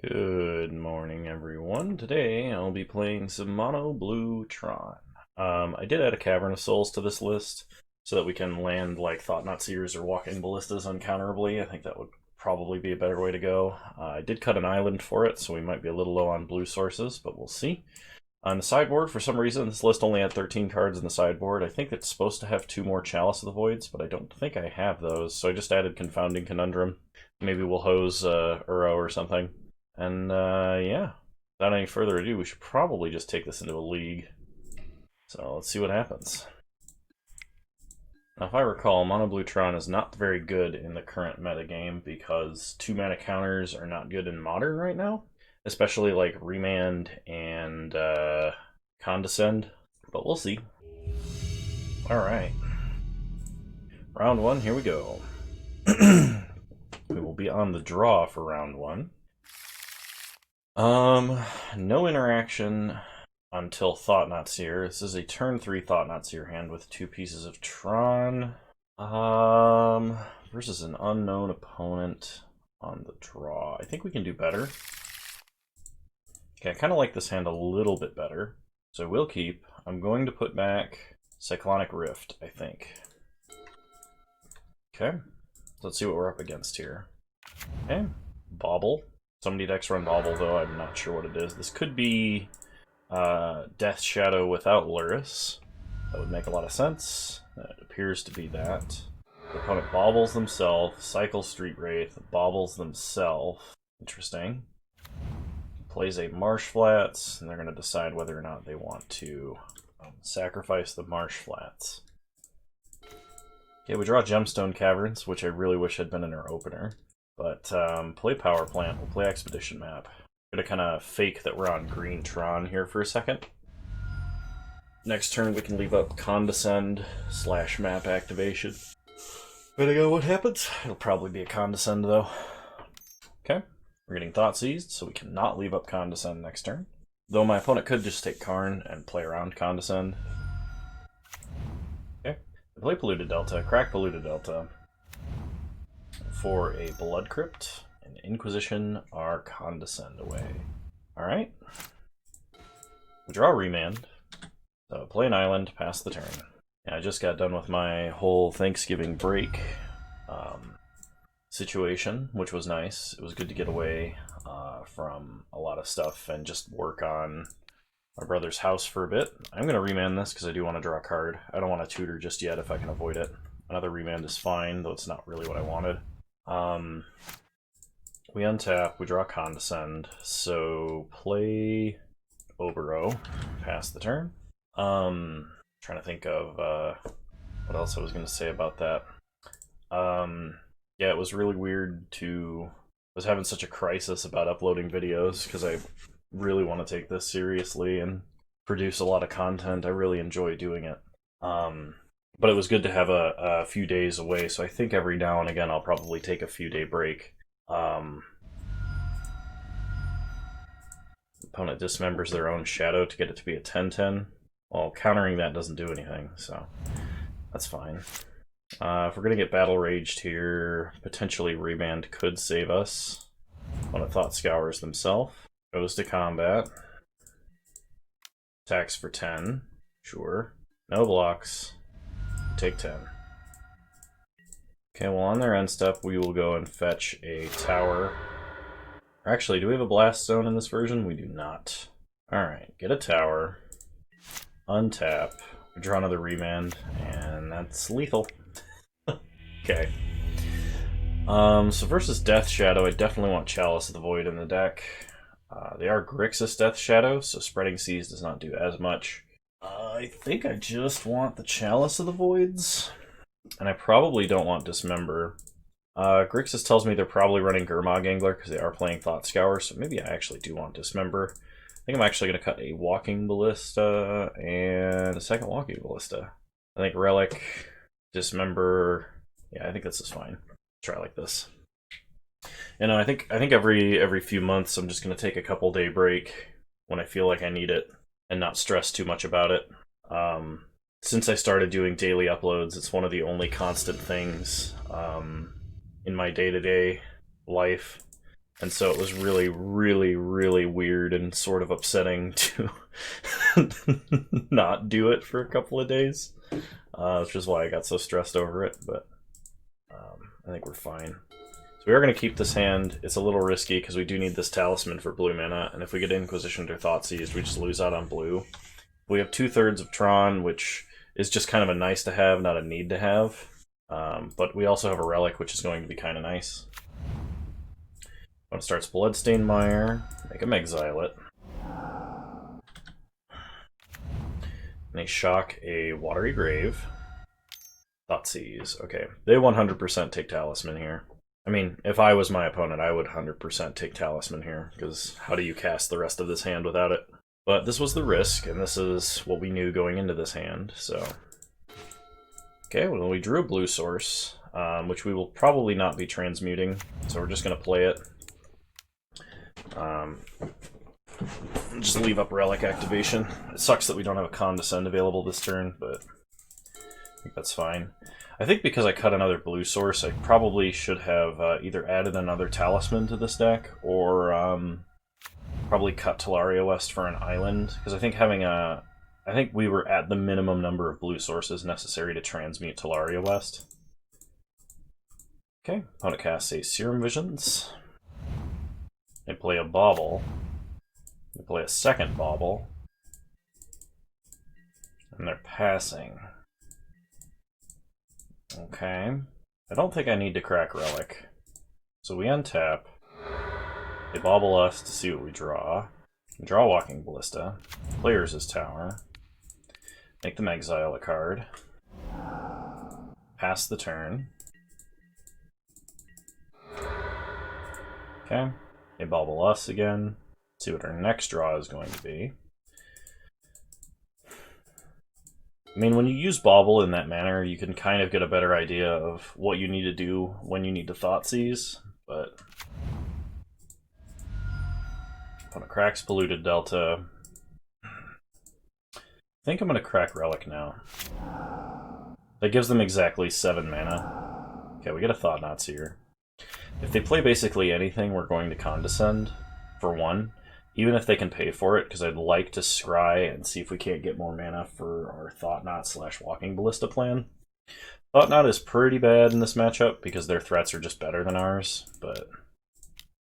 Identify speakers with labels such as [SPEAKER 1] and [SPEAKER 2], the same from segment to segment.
[SPEAKER 1] Good morning, everyone. Today I'll be playing some Mono Blue Tron. I did add a Cavern of Souls to this list so that we can land like Thought-Knot Seers or Walking Ballistas uncounterably. I think that would probably be a better way to go. I did cut an island for it, so we might be a little low on blue sources, but we'll see. On the sideboard, for some reason, this list only had 13 cards in the sideboard. I think it's supposed to have 2 more Chalice of the Voids, but I don't think I have those, so I just added Confounding Conundrum. Maybe we'll hose Uro or something. And yeah, without any further ado, we should probably just take this into a league. So let's see what happens. Now, if I recall, Mono Blue Tron is not very good in the current metagame because 2-mana counters are not good in Modern right now, especially like Remand and Condescend, but we'll see. Alright. Round 1, here we go. We will be on the draw for round 1. No interaction until Thought-Knot Seer. This is a turn 3 Thought-Knot Seer hand with 2 pieces of Tron. Versus an unknown opponent on the draw. I think we can do better. Okay, I kind of like this hand a little bit better, so I will keep. I'm going to put back Cyclonic Rift, I think. Okay, let's see what we're up against here. Okay, Bauble. Somebody decks run Bauble, though I'm not sure what it is. This could be Death Shadow without Luris. That would make a lot of sense. It appears to be that. The opponent baubles themselves, cycles Street Wraith, baubles themselves. Interesting. Plays a Marsh Flats, and they're going to decide whether or not they want to sacrifice the Marsh Flats. Okay, we draw Gemstone Caverns, which I really wish had been in our opener. But play Power Plant, we'll play Expedition Map. I'm gonna kind of fake that we're on green Tron here for a second. Next turn we can leave up Condescend / map activation. Depending on what happens, it'll probably be a Condescend though. Okay, we're getting Thought Seized, so we cannot leave up Condescend next turn. Though my opponent could just take Karn and play around Condescend. Okay, I play Polluted Delta, crack Polluted Delta. For a Blood Crypt, and Inquisition our Condescend away. Alright. We draw Remand. So play an island, pass the turn. Yeah, I just got done with my whole Thanksgiving break situation, which was nice. It was good to get away from a lot of stuff and just work on my brother's house for a bit. I'm going to remand this because I do want to draw a card. I don't want to tutor just yet if I can avoid it. Another remand is fine, though it's not really what I wanted. We untap, we draw Condescend, so play Obero, pass the turn. Trying to think of what else I was going to say about that. Yeah, it was really weird I was having such a crisis about uploading videos because I really want to take this seriously and produce a lot of content. I really enjoy doing it. But it was good to have a few days away, so I think every now and again I'll probably take a few day break. Opponent dismembers their own shadow to get it to be a 10-10. Well, countering that doesn't do anything, so that's fine. If we're going to get battle raged here, potentially Remand could save us. Opponent Thought Scours themselves. Goes to combat. Attacks for 10. Sure. No blocks. Take 10. Okay, well on their end step, we will go and fetch a tower. Actually, do we have a blast zone in this version? We do not. Alright, get a tower. Untap. Draw another remand, and that's lethal. Okay. So versus Death Shadow, I definitely want Chalice of the Void in the deck. They are Grixis Death Shadow, so Spreading Seas does not do as much. I think I just want the Chalice of the Voids, and I probably don't want Dismember. Grixis tells me they're probably running Gurmag Angler because they are playing Thought Scour, so maybe I actually do want Dismember. I think I'm actually going to cut a Walking Ballista and a second Walking Ballista. I think Relic, Dismember, yeah, I think this is fine. Try like this. And I think every few months I'm just going to take a couple day break when I feel like I need it and not stress too much about it. Since I started doing daily uploads, it's one of the only constant things in my day-to-day life And so it was really, really, really weird and sort of upsetting to not do it for a couple of days. Which is why I got so stressed over it, but I think we're fine. So we are going to keep this hand. It's a little risky because we do need this talisman for blue mana, and if we get Inquisition or Thought Seized, we just lose out on blue. We have 2/3 of Tron, which is just kind of a nice to have, not a need to have. But we also have a relic, which is going to be kind of nice. When it starts Bloodstained Mire, make him exile it. And they shock a Watery Grave. Thoughtseize. Okay, they 100% take Talisman here. I mean, if I was my opponent, I would 100% take Talisman here, because how do you cast the rest of this hand without it? But this was the risk, and this is what we knew going into this hand, so... Okay, well, we drew a blue source, which we will probably not be transmuting, so we're just going to play it. Just leave up Relic activation. It sucks that we don't have a Condescend available this turn, but I think that's fine. I think because I cut another blue source, I probably should have either added another Talisman to this deck, or probably cut Talaria West for an island, because I think having a... I think we were at the minimum number of blue sources necessary to transmute Talaria West. Okay, opponent casts a Serum Visions. They play a Bauble. They play a second Bauble. And they're passing. Okay. I don't think I need to crack Relic. So we untap. They Bauble us to see what we draw. We draw Walking Ballista. Players his tower. Make them exile a card. Pass the turn. Okay. They Bauble us again. See what our next draw is going to be. I mean, when you use Bauble in that manner, you can kind of get a better idea of what you need to do when you need to Thoughtseize, but... Opponent cracks Polluted Delta. I think I'm going to crack Relic now. That gives them exactly 7 mana. Okay, we get a Thought-Knot Seer. If they play basically anything, we're going to Condescend, for 1. Even if they can pay for it, because I'd like to scry and see if we can't get more mana for our Thought-Knot / Walking Ballista plan. Thought-Knot is pretty bad in this matchup, because their threats are just better than ours, but...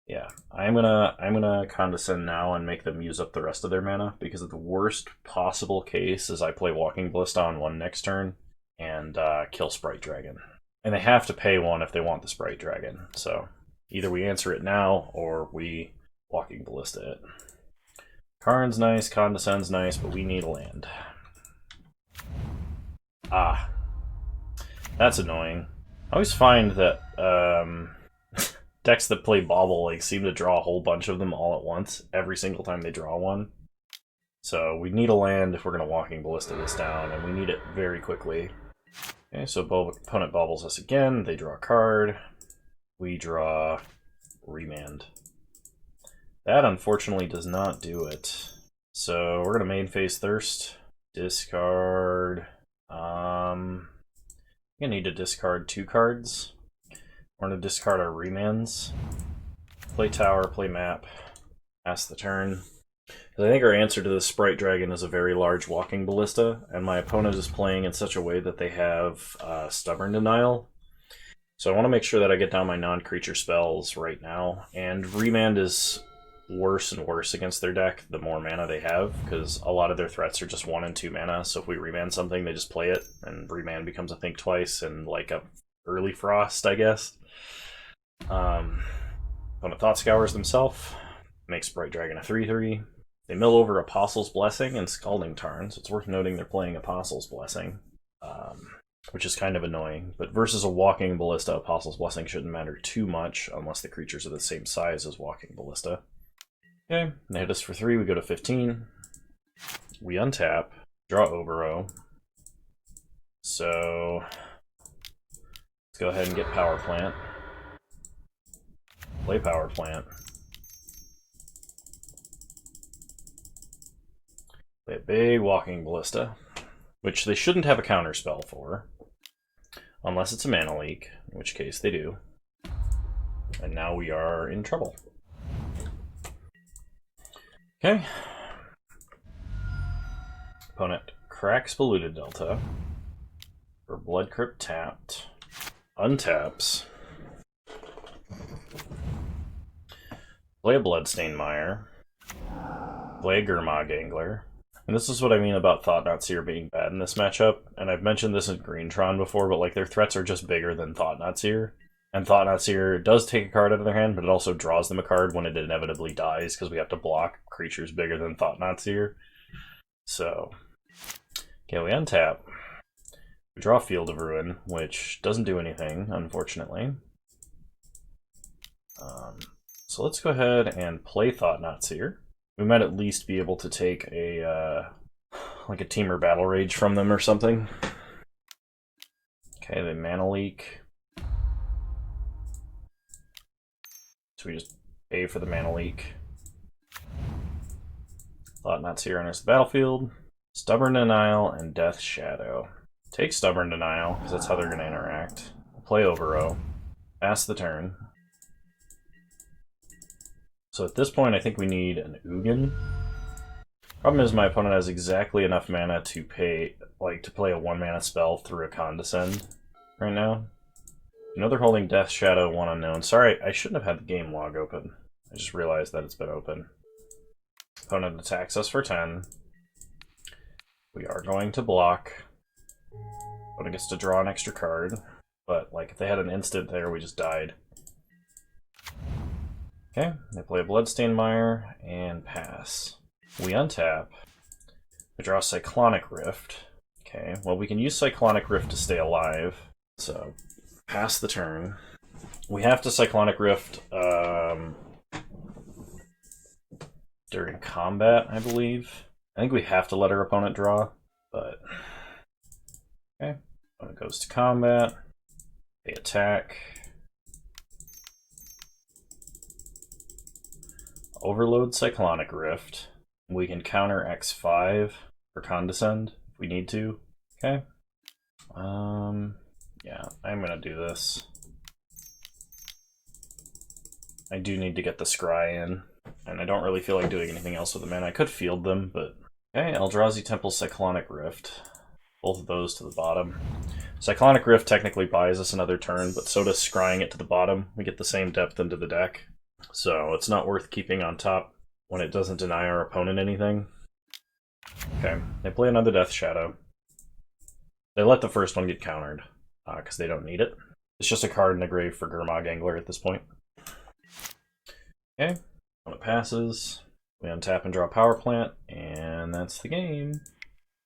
[SPEAKER 1] Yeah, I'm gonna Condescend now and make them use up the rest of their mana, because the worst possible case is I play Walking Ballista on 1 next turn and kill Sprite Dragon. And they have to pay 1 if they want the Sprite Dragon, so either we answer it now or we Walking Ballista it. Karn's nice, Condescend's nice, but we need a land. Ah. That's annoying. I always find that decks that play Bauble like seem to draw a whole bunch of them all at once, every single time they draw one. So we need a land if we're going to Walking Ballista this down, and we need it very quickly. Okay, so opponent Baubles us again, they draw a card, we draw Remand. That unfortunately does not do it. So we're going to main phase Thirst, discard, I'm going to need to discard 2 cards. We're going to discard our remands. Play tower, play map, pass the turn. Because I think our answer to this Sprite Dragon is a very large Walking Ballista, and my opponent is playing in such a way that they have Stubborn Denial. So I want to make sure that I get down my non-creature spells right now, and remand is worse and worse against their deck the more mana they have, because a lot of their threats are just 1 and 2 mana, so if we remand something, they just play it, and remand becomes a Think Twice and like a early Frost, I guess. Opponent Thought Scours themselves, makes Sprite Dragon a 3/3. They mill over Apostle's Blessing and Scalding Tarn, so it's worth noting they're playing Apostle's Blessing, which is kind of annoying. But versus a Walking Ballista, Apostle's Blessing shouldn't matter too much unless the creatures are the same size as Walking Ballista. Okay, they hit us for 3, we go to 15. We untap, draw Obero. So let's go ahead and get Power Plant. Play Power Plant. Play a big Walking Ballista, which they shouldn't have a counter spell for, unless it's a mana leak, in which case they do. And now we are in trouble. Okay. Opponent cracks Polluted Delta. For Blood Crypt tapped. Untaps. Play a Bloodstained Mire. Play a Gurmag Angler. And this is what I mean about Thought-Knot Seer being bad in this matchup. And I've mentioned this in Green Tron before, but like their threats are just bigger than Thought-Knot Seer. And Thought-Knot Seer does take a card out of their hand, but it also draws them a card when it inevitably dies, because we have to block creatures bigger than Thought-Knot Seer. So, okay, we untap. We draw Field of Ruin, which doesn't do anything, unfortunately. So let's go ahead and play Thought-Knot Seer. We might at least be able to take a like a Teamer Battle Rage from them or something. Okay, they Mana Leak. So we just pay for the Mana Leak. Thought-Knot Seer enters the battlefield. Stubborn Denial and Death Shadow. Take Stubborn Denial, because that's how they're going to interact. Play Overrow. Pass the turn. So at this point, I think we need an Ugin. Problem is, my opponent has exactly enough mana to play a 1-mana spell through a Condescend right now. You know they're holding Death Shadow, 1 unknown. Sorry, I shouldn't have had the game log open. I just realized that it's been open. Opponent attacks us for 10. We are going to block. Opponent gets to draw an extra card, but like if they had an instant there, we just died. Okay, they play a Bloodstained Mire and pass. We untap. We draw Cyclonic Rift. Okay, well we can use Cyclonic Rift to stay alive. So, pass the turn. We have to Cyclonic Rift during combat, I believe. I think we have to let our opponent draw, but... Okay, opponent goes to combat. They attack. Overload Cyclonic Rift. We can counter X5 for Condescend if we need to. Okay. Yeah, I'm gonna do this. I do need to get the Scry in, and I don't really feel like doing anything else with the mana. I could field them, but... Okay, Eldrazi Temple Cyclonic Rift. Both of those to the bottom. Cyclonic Rift technically buys us another turn, but so does Scrying it to the bottom. We get the same depth into the deck. So it's not worth keeping on top when it doesn't deny our opponent anything. Okay, they play another Death Shadow. They let the first one get countered, because they don't need it. It's just a card in the grave for Gurmag Angler at this point. Okay, when it passes, we untap and draw Power Plant, and that's the game.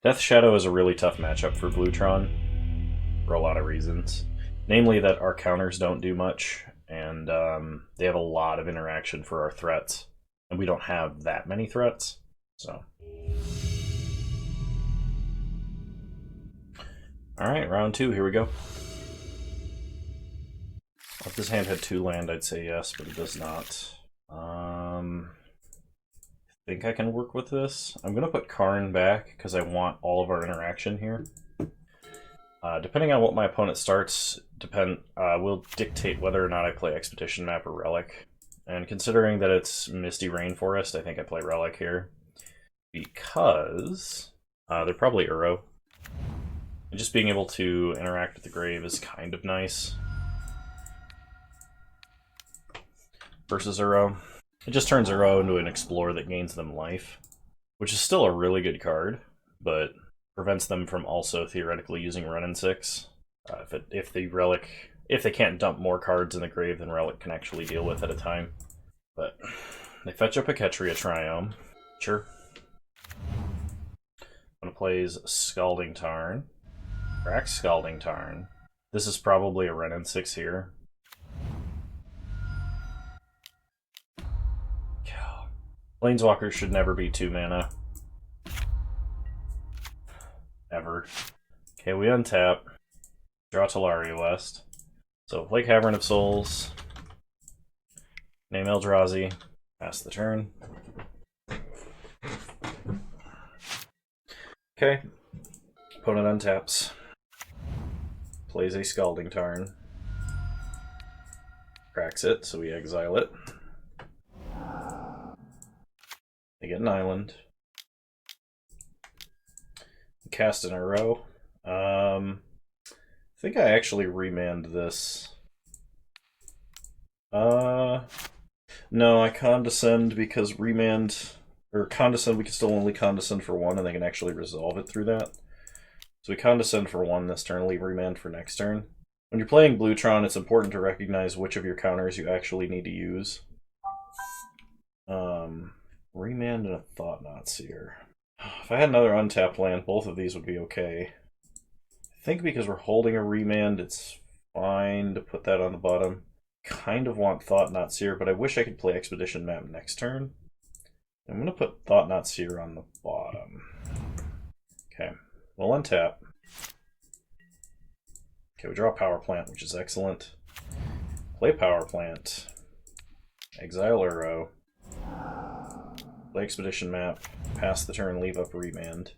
[SPEAKER 1] Death Shadow is a really tough matchup for Blue Tron, for a lot of reasons. Namely that our counters don't do much, and they have a lot of interaction for our threats. And we don't have that many threats, so... Alright, round 2, here we go. If this hand had 2 land, I'd say yes, but it does not. I think I can work with this. I'm going to put Karn back, because I want all of our interaction here. Depending on what my opponent starts, will dictate whether or not I play Expedition Map or Relic. And considering that it's Misty Rainforest, I think I play Relic here. Because they're probably Uro. And just being able to interact with the grave is kind of nice. Versus Uro. It just turns Uro into an Explorer that gains them life. Which is still a really good card, but prevents them from also theoretically using Run and 6. If they can't dump more cards in the grave than Relic can actually deal with at a time. But they fetch up a Ketria Triome. Sure. One plays Scalding Tarn. Cracks Scalding Tarn. This is probably a Run and 6 here. Planeswalkers should never be 2 mana. Ever. Okay, we untap. Draw Tolaria West. So play Cavern of Souls. Name Eldrazi. Pass the turn. Okay. Opponent untaps. Plays a Scalding Tarn. Cracks it, so we exile it. They get an island. Cast in a row. I think I actually remand this. No, I condescend because remand, or condescend, we can still only condescend for one, and they can actually resolve it through that. So we condescend for one this turn, leave remand for next turn. When you're playing Blue Tron, it's important to recognize which of your counters you actually need to use. Remand and a Thought-Knot Seer. If I had another untapped land, both of these would be okay. I think because we're holding a remand, it's fine to put that on the bottom. Kind of want Thought-Knot Seer, but I wish I could play Expedition Map next turn. I'm going to put Thought-Knot Seer on the bottom. Okay, we'll untap. Okay, we draw Power Plant, which is excellent. Play Power Plant. Exile Uro. Play Expedition Map. Pass the turn, leave up remand.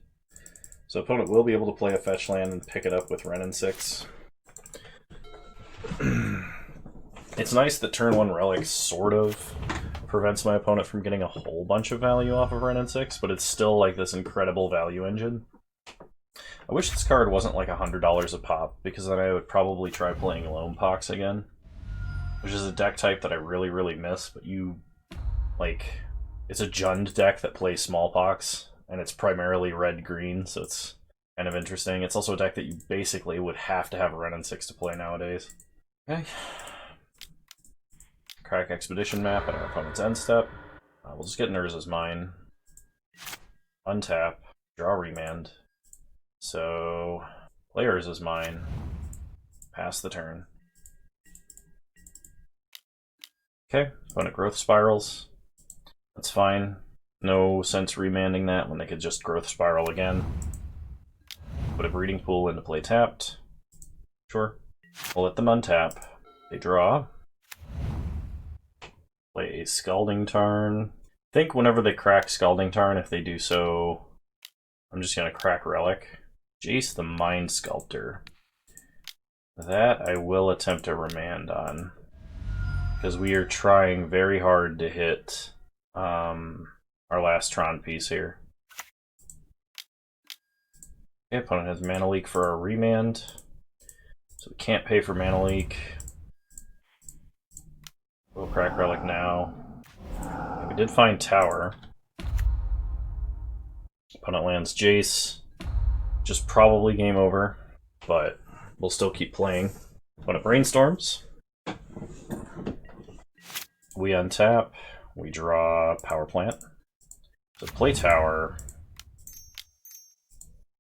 [SPEAKER 1] So opponent will be able to play a fetch land and pick it up with Wrenn and 6. It's nice that turn 1 Relic sort of prevents my opponent from getting a whole bunch of value off of Wrenn and 6, but it's still like this incredible value engine. I wish this card wasn't like $100 a pop, because then I would probably try playing Lone Pox again, which is a deck type that I really, really miss, but it's a Jund deck that plays Smallpox, and it's primarily red-green, so it's kind of interesting. It's also a deck that you basically would have to have a Wrenn and 6 to play nowadays. Okay. Crack Expedition Map at our opponent's end step. We'll just get Nurza's Mine. Untap. Draw Remand. So, players is mine. Pass the turn. Okay, opponent growth spirals. That's fine. No sense remanding that when they could just growth spiral again. Put a breeding pool into play tapped. Sure. We'll let them untap. They draw. Play a Scalding Tarn. I think whenever they crack Scalding Tarn, if they do so, I'm just going to crack Relic. Jace the Mind Sculptor. That I will attempt to remand on, because we are trying very hard to hit our last Tron piece here. Okay, opponent has Mana Leak for our remand, so we can't pay for Mana Leak. We'll crack Relic now. Okay, we did find Tower. Opponent lands Jace. Just probably game over, but we'll still keep playing. Opponent brainstorms. We untap. We draw Power Plant. So play Tower.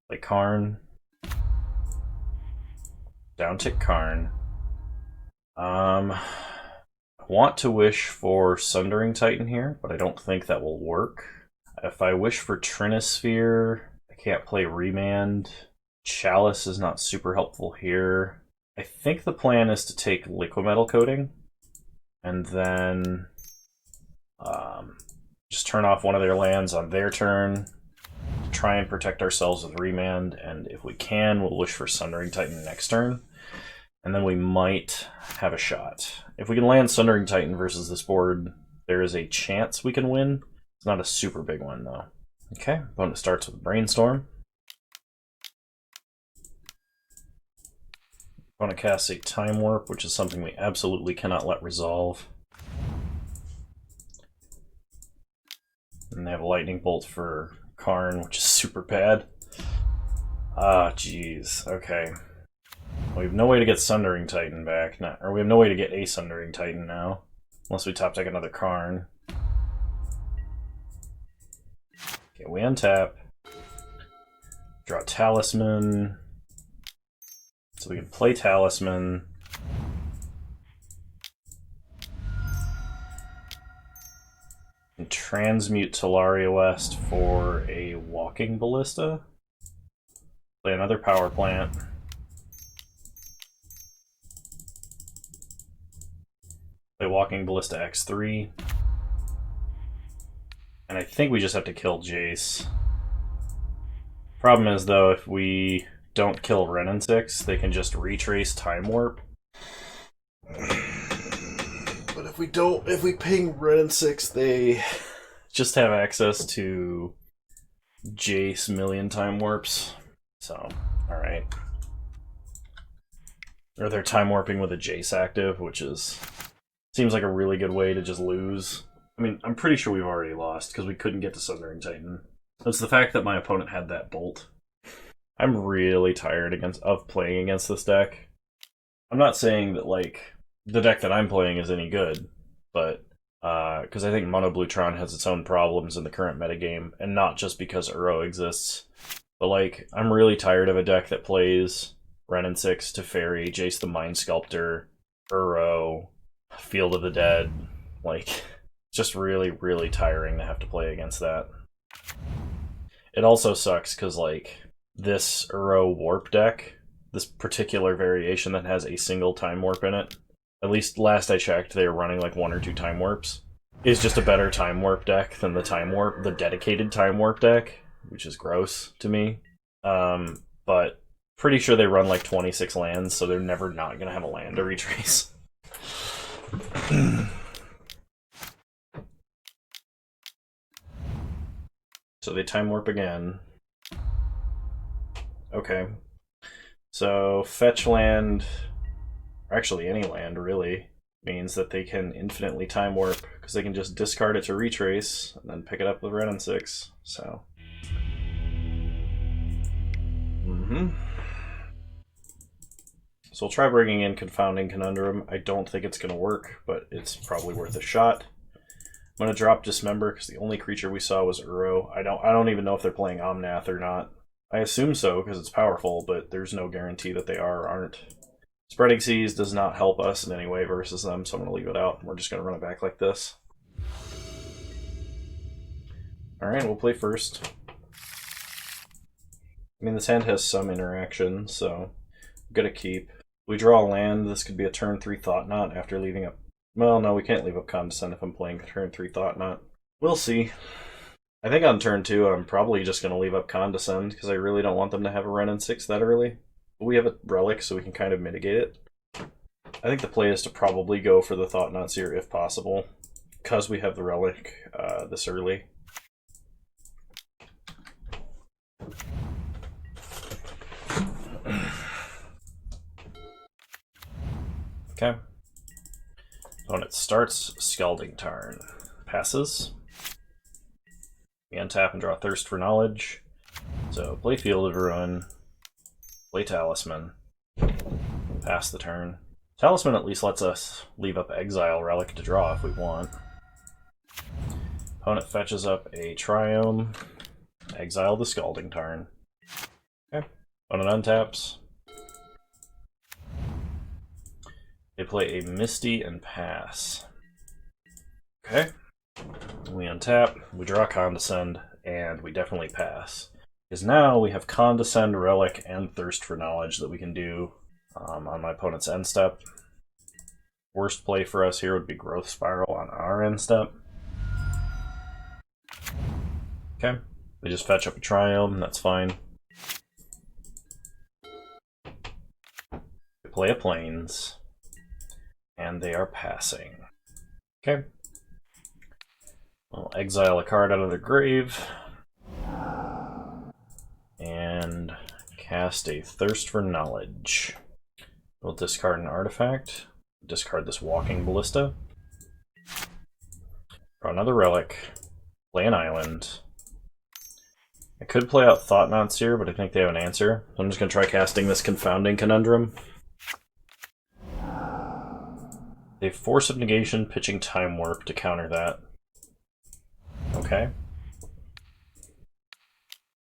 [SPEAKER 1] Play Karn. Downtick Karn. I want to wish for Sundering Titan here, but I don't think that will work. If I wish for Trinisphere, I can't play Remand. Chalice is not super helpful here. I think the plan is to take Liquimetal Coating and then just turn off one of their lands on their turn, try and protect ourselves with Remand, and if we can, we'll wish for Sundering Titan next turn, and then we might have a shot. If we can land Sundering Titan versus this board, there is a chance we can win. It's not a super big one, though. Okay, opponent starts with Brainstorm. Opponent casts a Time Warp, which is something we absolutely cannot let resolve. And they have a Lightning Bolt for Karn, which is super bad. Ah, jeez. Okay. We have no way to get Sundering Titan back, or we have no way to get a Sundering Titan now, unless we top deck another Karn. Okay, we untap. Draw Talisman. So we can play Talisman. And transmute Talaria West for a Walking Ballista. Play another Power Plant. Play Walking Ballista X3. And I think we just have to kill Jace. Problem is, though, if we don't kill Wrenn and 6, they can just retrace Time Warp. if we ping red and 6, they just have access to Jace million time warps. So, alright. Or they're time warping with a Jace active, which seems like a really good way to just lose. I mean, I'm pretty sure we've already lost because we couldn't get to Sundering Titan. It's the fact that my opponent had that bolt. I'm really tired of playing against this deck. I'm not saying that, like, the deck that I'm playing is any good, but because I think Mono Blue Tron has its own problems in the current metagame, and not just because Uro exists. But, like, I'm really tired of a deck that plays Ren and 6 to Fairy, Jace the Mind Sculptor, Uro, Field of the Dead. Like, it's just really, really tiring to have to play against that. It also sucks because, like, this Uro Warp deck, this particular variation that has a single Time Warp in it, at least last I checked, they were running like 1 or 2 Time Warps, is just a better Time Warp deck than the dedicated Time Warp deck, which is gross to me. But pretty sure they run like 26 lands, so they're never not going to have a land to retrace. So they Time Warp again. Okay. So fetch land, or actually any land really, means that they can infinitely Time Warp, because they can just discard it to retrace, and then pick it up with red and 6, so... So we'll try bringing in Confounding Conundrum. I don't think it's going to work, but it's probably worth a shot. I'm going to drop Dismember, because the only creature we saw was Uro. I don't even know if they're playing Omnath or not. I assume so, because it's powerful, but there's no guarantee that they are or aren't. Spreading Seas does not help us in any way versus them, so I'm going to leave it out. We're just going to run it back like this. Alright, we'll play first. I mean, this hand has some interaction, so I'm going to keep. We draw a land, this could be a turn 3 Thought Knot after leaving up... Well, no, we can't leave up Condescend if I'm playing turn 3 Thought Knot. We'll see. I think on turn 2 I'm probably just going to leave up Condescend, because I really don't want them to have a Ren and 6 that early. But we have a Relic, so we can kind of mitigate it. I think the play is to probably go for the Thought Knot Seer if possible, because we have the Relic this early. Okay. When it starts, Scalding Tarn. Passes. We untap and draw Thirst for Knowledge. So play Field of Ruin. Play Talisman. Pass the turn. Talisman at least lets us leave up Exile Relic to draw if we want. Opponent fetches up a Triome. Exile the Scalding Tarn. Okay. Opponent untaps. They play a Misty and pass. Okay. We untap, we draw Condescend, and we definitely pass. Because now we have Condescend, Relic, and Thirst for Knowledge that we can do on my opponent's end step. Worst play for us here would be Growth Spiral on our end step. Okay. We just fetch up a Triome, that's fine. We play a Plains. And they are passing. Okay. We'll exile a card out of their grave. And cast a Thirst for Knowledge. We'll discard an artifact. Discard this Walking Ballista. Draw another Relic. Play an island. I could play out Thought Knots here, but I think they have an answer. So I'm just going to try casting this Confounding Conundrum. They have Force of Negation, pitching Time Warp to counter that. Okay.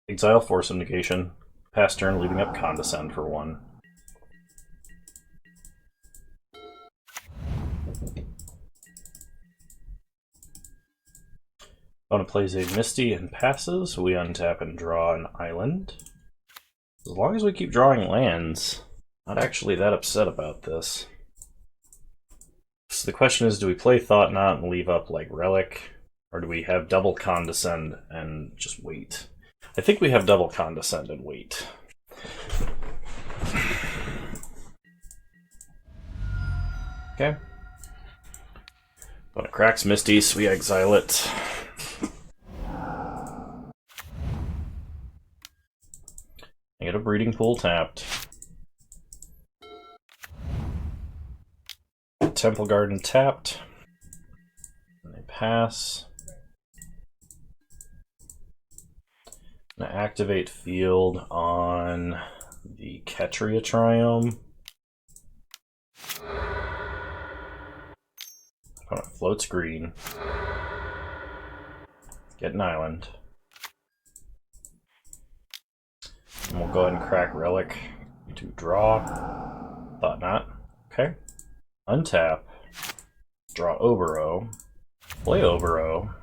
[SPEAKER 1] Exile Force of Negation. Pass turn, leaving up Condescend for 1. Opponent plays a Misty and passes. We untap and draw an island. As long as we keep drawing lands, not actually that upset about this. So the question is, do we play Thought Knot and leave up like Relic, or do we have double Condescend and just wait? I think we have double Condescend and wait. Okay. When it cracks Misty, so we exile it. I get a breeding pool tapped. Temple Garden tapped. And they pass. I'm gonna activate field on the Ketria Triome. Opponent floats green. Get an island. And we'll go ahead and crack Relic to draw. Thought not. Okay. Untap. Draw Obero. Play Obero.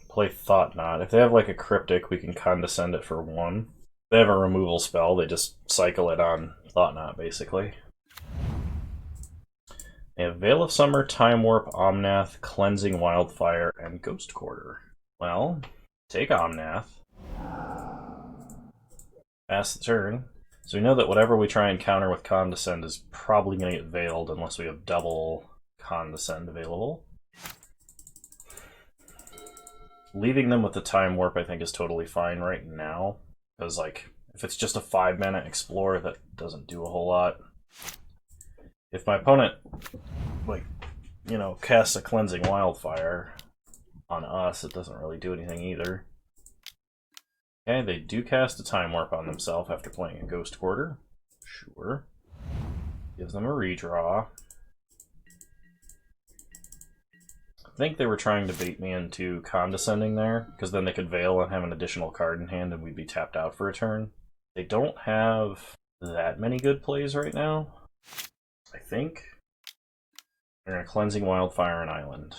[SPEAKER 1] Play Thought Not. If they have like a cryptic, we can condescend it for 1. If they have a removal spell, they just cycle it on Thought Not, basically. They have Veil of Summer, Time Warp, Omnath, Cleansing Wildfire, and Ghost Quarter. Well, take Omnath. Pass the turn. So we know that whatever we try and counter with Condescend is probably going to get veiled unless we have double Condescend available. Leaving them with the Time Warp I think is totally fine right now. Because like, if it's just a 5-mana Explore, that doesn't do a whole lot. If my opponent, like, you know, casts a Cleansing Wildfire on us, it doesn't really do anything either. Okay, they do cast a Time Warp on themselves after playing a Ghost Quarter. Sure. Gives them a redraw. I think they were trying to bait me into Condescending there, because then they could Veil and have an additional card in hand and we'd be tapped out for a turn. They don't have that many good plays right now, I think. They're going to Cleansing Wildfire an island.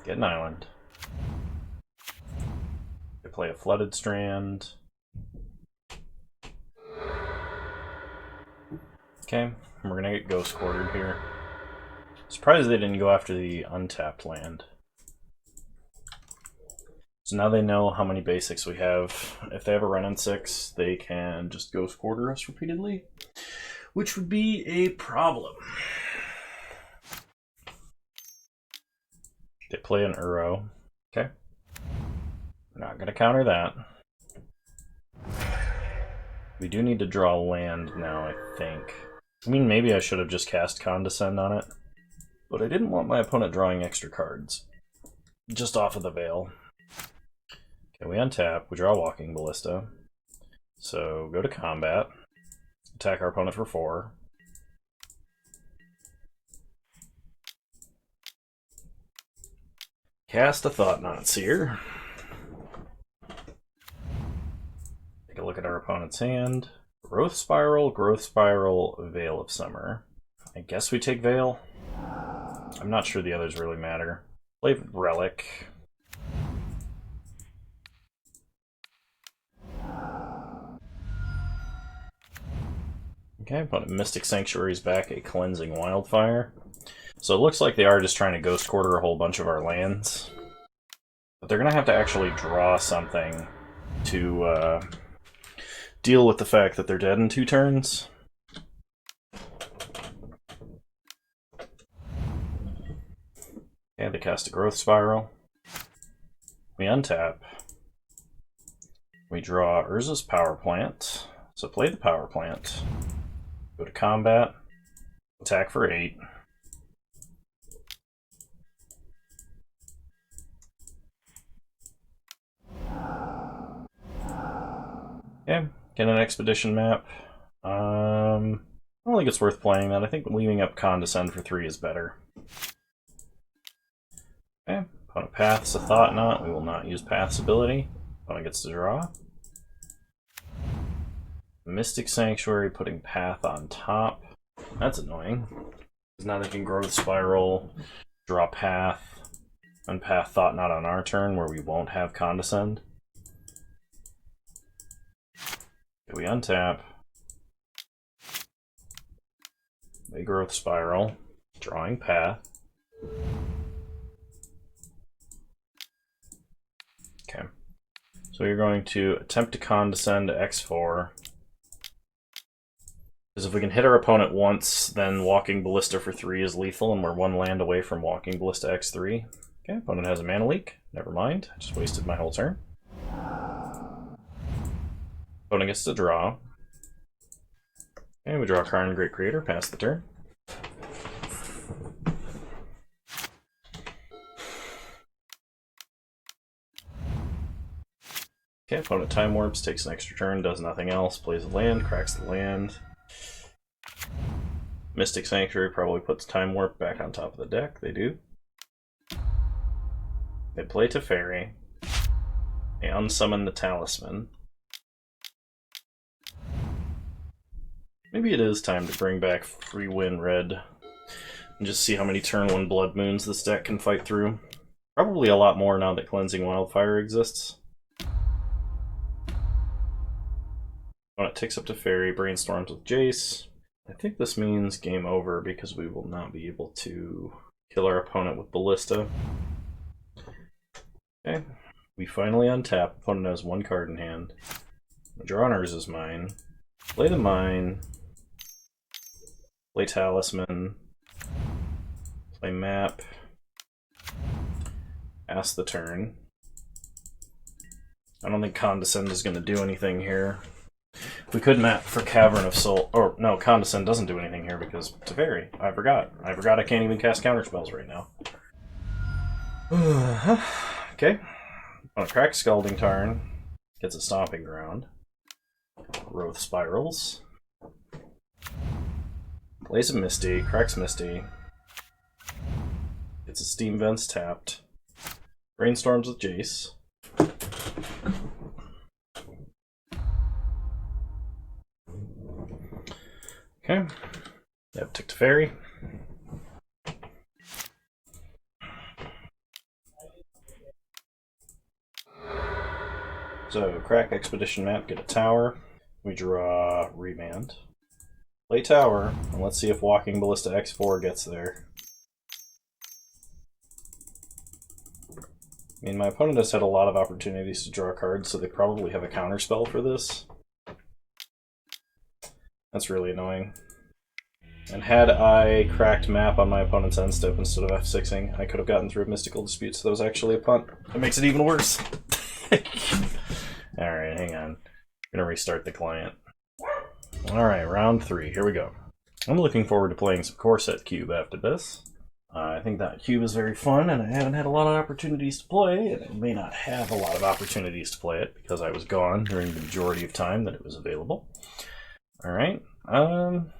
[SPEAKER 1] Get an island. They play a Flooded Strand. Okay, and we're going to get Ghost Quartered here. Surprised they didn't go after the untapped land. So now they know how many basics we have. If they have a run-in 6, they can just Ghost Quarter us repeatedly, which would be a problem. They play an Uro. Okay. We're not going to counter that. We do need to draw land now, I think. I mean, maybe I should have just cast Condescend on it. But I didn't want my opponent drawing extra cards. Just off of the Veil. Okay, we untap. We draw Walking Ballista. So, go to combat. Attack our opponent for 4. Cast a Thought-Knot Seer. Take a look at our opponent's hand. Growth Spiral, Veil of Summer. I guess we take Veil. I'm not sure the others really matter. Play Relic. Okay, but Mystic Sanctuary's back a Cleansing Wildfire. So it looks like they are just trying to Ghost Quarter a whole bunch of our lands. But they're going to have to actually draw something to deal with the fact that they're dead in 2 turns. Okay, they cast a Growth Spiral. We untap. We draw Urza's Power Plant. So play the Power Plant. Go to combat. Attack for 8. Okay, get an Expedition map. I don't think it's worth playing that. I think leaving up Condescend for 3 is better. Okay, opponent paths a Thought Knot. We will not use Path's ability. Opponent gets to draw. Mystic Sanctuary putting Path on top. That's annoying. Because now they can Growth Spiral, draw Path, and Path Thought Knot on our turn where we won't have Condescend. Okay, we untap. They Growth Spiral, drawing Path. Okay. So you're going to attempt to Condescend to X4. Because if we can hit our opponent once, then Walking Ballista for 3 is lethal, and we're 1 land away from Walking Ballista X3. Okay, opponent has a mana leak. Never mind. I just wasted my whole turn. Opponent gets to draw. Okay, we draw a card in Great Creator, pass the turn. Okay, opponent time warps, takes an extra turn, does nothing else, plays a land, cracks the land. Mystic Sanctuary probably puts time warp back on top of the deck. They do. They play Teferi. They unsummon the Talisman. Maybe it is time to bring back Free Win Red and just see how many turn 1 Blood Moons this deck can fight through. Probably a lot more now that Cleansing Wildfire exists. When it takes up Teferi, brainstorms with Jace. I think this means game over because we will not be able to kill our opponent with Ballista. Okay, we finally untap. Opponent has 1 card in hand. Draw on Urza's Mine. Play the Mine. Play Talisman. Play Map. Pass the turn. I don't think Condescend is going to do anything here. We could map for Cavern of Soul, or no, Condescend doesn't do anything here because Teferi. I forgot I can't even cast counterspells right now. Okay. On a cracked Scalding Tarn, gets a Stomping Ground. Roth Spirals. Plays a Misty, cracks Misty. Gets a Steam Vents tapped. Brainstorms with Jace. Okay. Yep, took Teferi. So, crack Expedition Map, get a tower. We draw Remand. Play tower, and let's see if Walking Ballista X4 gets there. I mean, my opponent has had a lot of opportunities to draw cards, so they probably have a counterspell for this. That's really annoying. And had I cracked map on my opponent's end step instead of F6ing, I could have gotten through a Mystical Dispute, so that was actually a punt. It makes it even worse. Alright, hang on. I'm gonna restart the client. Alright, round 3, here we go. I'm looking forward to playing some Core Set Cube after this. I think that cube is very fun, and I haven't had a lot of opportunities to play, and I may not have a lot of opportunities to play it because I was gone during the majority of time that it was available. Alright, I'm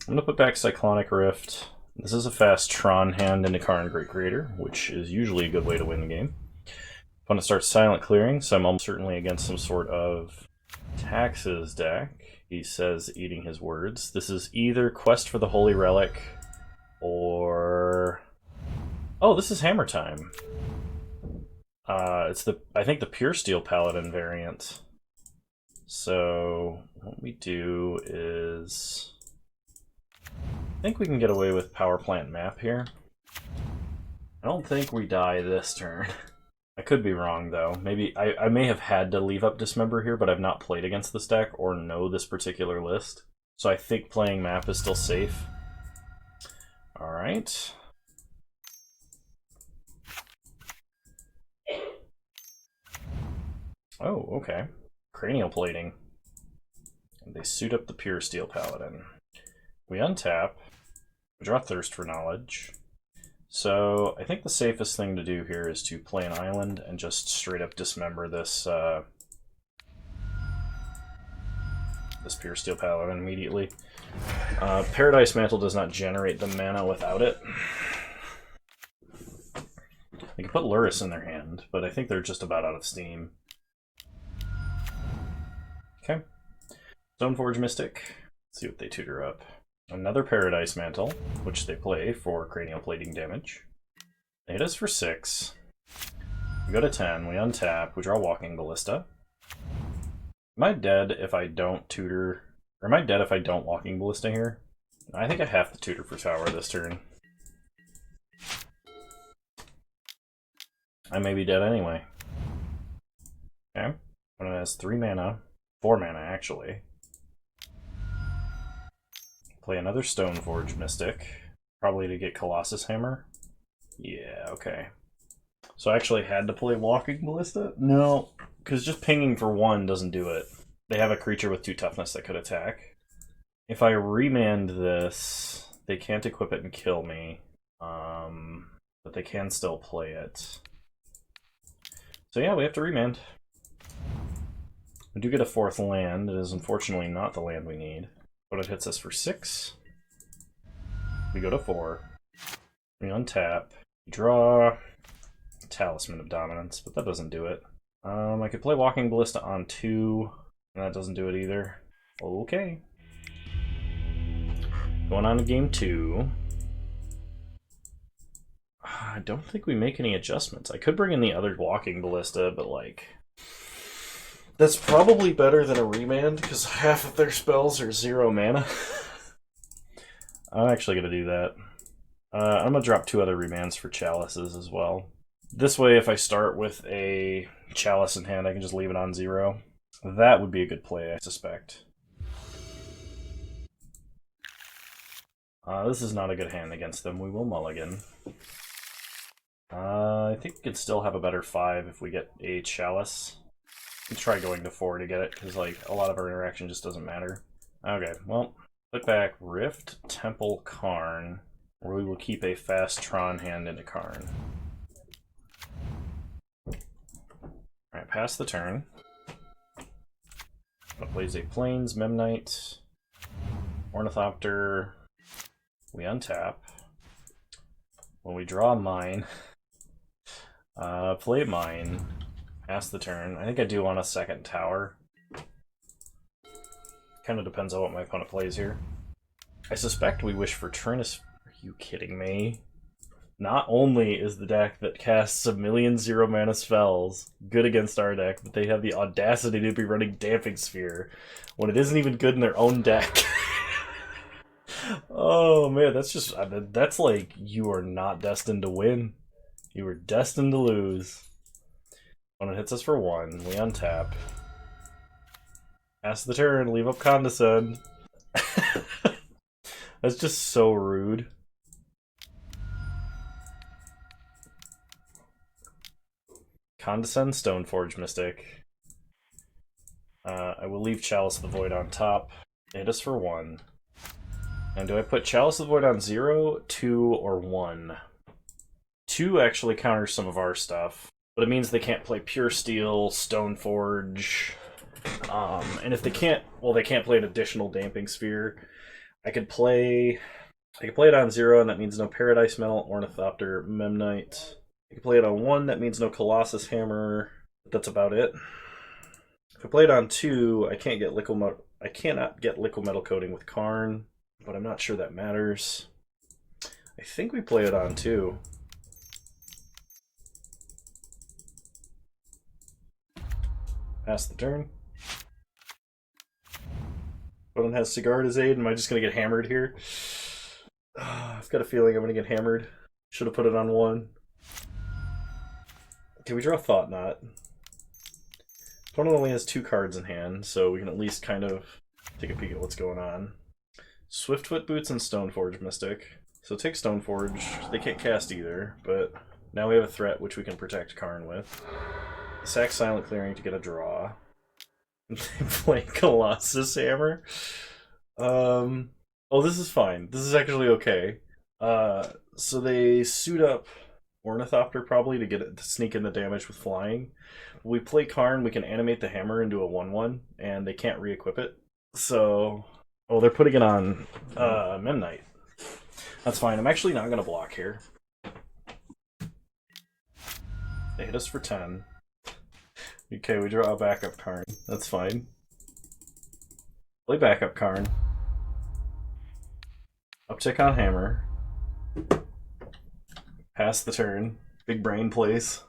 [SPEAKER 1] going to put back Cyclonic Rift. This is a fast Tron hand into Karn Great Creator, which is usually a good way to win the game. I'm going to start Silent Clearing, so I'm almost certainly against some sort of Taxes deck. He says, eating his words. This is either Quest for the Holy Relic or... Oh, this is Hammer Time. It's I think the Pure Steel Paladin variant. So what we do is, I think we can get away with Power Plant Map here. I don't think we die this turn. I could be wrong though. Maybe I may have had to leave up Dismember here, but I've not played against this deck or know this particular list. So I think playing Map is still safe. Alright. Oh, okay. Cranial Plating. And they suit up the Pure Steel Paladin. We untap. We draw Thirst for Knowledge. So I think the safest thing to do here is to play an island and just straight up dismember this this Pure Steel Paladin immediately. Paradise Mantle does not generate the mana without it. They can put Luris in their hand, but I think they're just about out of steam. Okay. Stoneforge Mystic. Let's see what they tutor up. Another Paradise Mantle, which they play for cranial plating damage. They hit us for 6. We go to 10, we untap, we draw Walking Ballista. Am I dead if I don't tutor... Or am I dead if I don't Walking Ballista here? I think I have to tutor for tower this turn. I may be dead anyway. Okay. When it has 3 mana, 4 mana actually. Play another Stoneforge Mystic, probably to get Colossus Hammer. Yeah, okay. So I actually had to play Walking Ballista? No, because just pinging for 1 doesn't do it. They have a creature with 2 toughness that could attack. If I remand this, they can't equip it and kill me. But they can still play it. So yeah, we have to remand. We do get a 4th land. It is unfortunately not the land we need. But it hits us for 6. We go to 4. We untap. We draw Talisman of Dominance, but that doesn't do it. I could play Walking Ballista on 2, and that doesn't do it either. Okay. Going on to game 2. I don't think we make any adjustments. I could bring in the other Walking Ballista, but like... That's probably better than a remand, because half of their spells are 0 mana. I'm actually going to do that. I'm going to drop 2 other remands for chalices as well. This way, if I start with a chalice in hand, I can just leave it on 0. That would be a good play, I suspect. This is not a good hand against them. We will mulligan. I think we could still have a better 5 if we get a chalice. Let's try going to 4 to get it, because like a lot of our interaction just doesn't matter. Okay, well, put back Rift, Temple, Karn, or we will keep a fast Tron hand into Karn. Alright, pass the turn. Plays a Plains, Memnite, Ornithopter. We untap. When we draw mine, play mine. Pass the turn. I think I do want a 2nd tower. Kind of depends on what my opponent plays here. I suspect we wish for Trinus. Are you kidding me? Not only is the deck that casts 1,000,000 0 mana spells good against our deck, but they have the audacity to be running Damping Sphere when it isn't even good in their own deck. Oh man, that's like, you are not destined to win. You are destined to lose. When it hits us for 1, we untap. Pass the turn, leave up Condescend. That's just so rude. Condescend, Stoneforge Mystic. I will leave Chalice of the Void on top. Hit us for 1. And do I put Chalice of the Void on 0, 2, or 1? 2 actually counters some of our stuff. But it means they can't play Pure Steel, Stoneforge, and if they can't, well, they can't play an additional Damping Sphere. I could play it on 0, and that means no Paradise Metal, Ornithopter, Memnite. I could play it on 1, that means no Colossus Hammer. But that's about it. If I play it on 2, I cannot get Liquid Metal Coating with Karn, but I'm not sure that matters. I think we play it on 2. Pass the turn. Opponent has Sigurda's Aid. Am I just going to get hammered here? I've got a feeling I'm going to get hammered. Should have put it on 1. Okay, we draw Thought Knot. Opponent only has 2 cards in hand, so we can at least kind of take a peek at what's going on. Swiftfoot Boots and Stoneforge Mystic. So take Stoneforge. They can't cast either, but now we have a threat which we can protect Karn with. Sack Silent Clearing to get a draw. They play Colossus Hammer. Oh, this is fine. This is actually okay. So they suit up Ornithopter probably to sneak in the damage with flying. We play Karn, we can animate the hammer into a 1/1, and they can't re-equip it. So, oh, they're putting it on Memnite. That's fine. I'm actually not going to block here. They hit us for 10. Okay, we draw a backup Karn. That's fine. Play backup Karn. Uptick on hammer. Pass the turn. Big brain plays.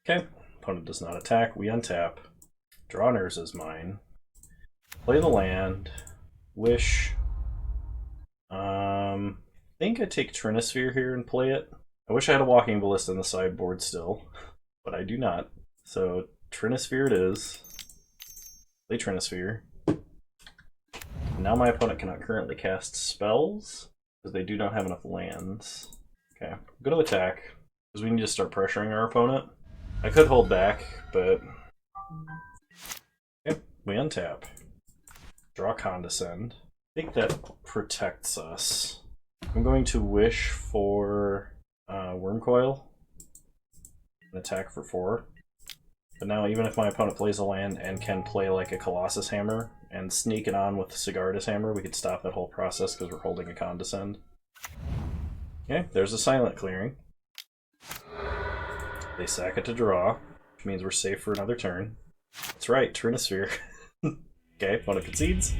[SPEAKER 1] Okay. Opponent does not attack. We untap. Draw Nurse's Mine. Play the land. Wish. I think I take Trinisphere here and play it. I wish I had a Walking Ballista in the sideboard still, but I do not. So Trinisphere it is. Play Trinisphere. Now my opponent cannot currently cast spells, because they do not have enough lands. Okay, go to attack, because we need to start pressuring our opponent. I could hold back, but... Yep, we untap. Draw Condescend. I think that protects us. I'm going to wish for Worm Coil. An attack for 4. But now even if my opponent plays a land and can play like a Colossus Hammer and sneak it on with Sigardus Hammer, we could stop that whole process because we're holding a Condescend. Okay, there's a silent clearing. They sack it to draw, which means we're safe for another turn. That's right, Trinosphere. Okay, opponent concedes.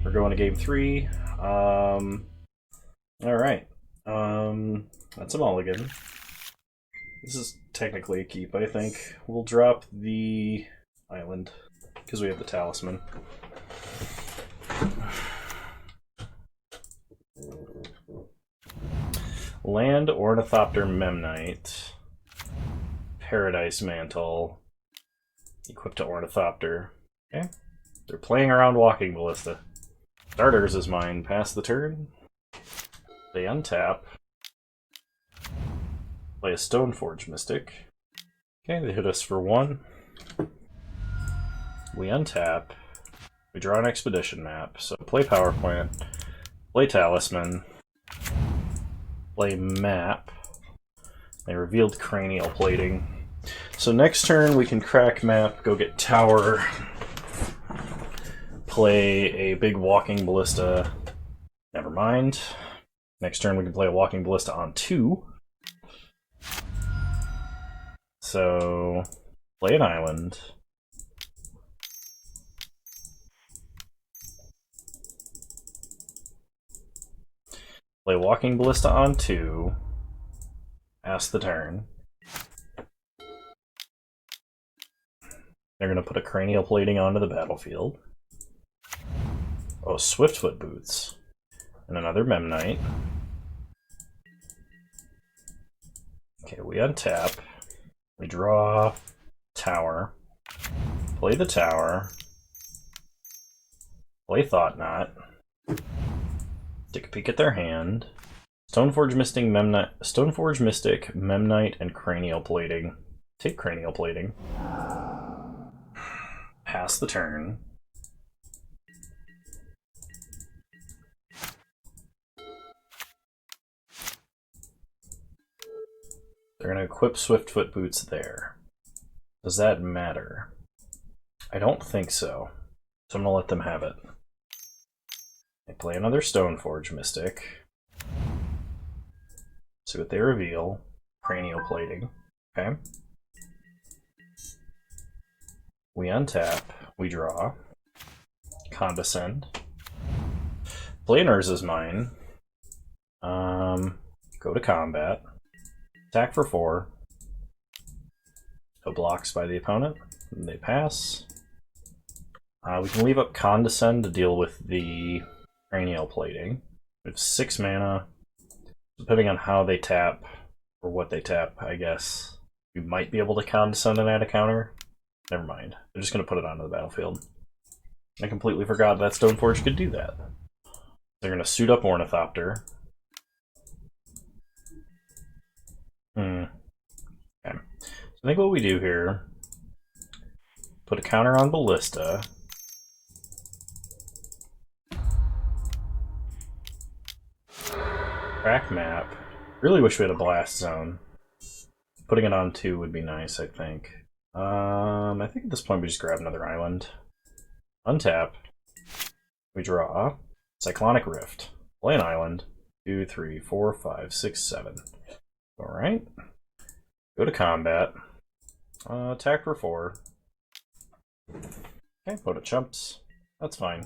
[SPEAKER 1] We're going to game 3. Alright. That's a mulligan. This is technically a keep, I think. We'll drop the island, because we have the talisman. Land Ornithopter Memnite. Paradise Mantle. Equipped to Ornithopter. Okay. They're playing around Walking Ballista. Starters is mine. Pass the turn. They untap. Play a Stoneforge Mystic. Okay, they hit us for 1. We untap. We draw an Expedition map. So play Power Plant. Play Talisman. Play Map. They revealed Cranial Plating. So next turn we can crack Map, go get Tower. Play a big Walking Ballista. Never mind. Next turn we can play a Walking Ballista on 2. So, play an island. Play Walking Ballista on 2. Pass the turn. They're going to put a Cranial Plating onto the battlefield. Oh, Swiftfoot Boots. And another Memnite. Okay, we untap. We draw Tower. Play the Tower. Play Thought Knot. Take a peek at their hand. Stoneforge Mystic, Memnite, and Cranial Plating. Take Cranial Plating. Pass the turn. They're going to equip Swiftfoot Boots there. Does that matter? I don't think so. So I'm going to let them have it. They play another Stoneforge Mystic. See what they reveal. Cranial Plating. Okay. We untap. We draw. Condescend. Play Urza's Mine. Go to combat. Attack for 4. No blocks by the opponent. They pass. We can leave up Condescend to deal with the Cranial Plating. We have 6 mana. Depending on how they tap, or what they tap, I guess, we might be able to Condescend and add a counter. Never mind. They're just going to put it onto the battlefield. I completely forgot that Stoneforge could do that. They're going to suit up Ornithopter. Okay. So I think what we do here, put a counter on Ballista. Crack Map. Really wish we had a Blast Zone. Putting it on 2 would be nice, I think. I think at this point we just grab another island. Untap. We draw. Cyclonic Rift. Play an island. 2, 3, 4, 5, 6, 7. Alright. Go to combat. Attack for 4. Okay, put a chumps. That's fine.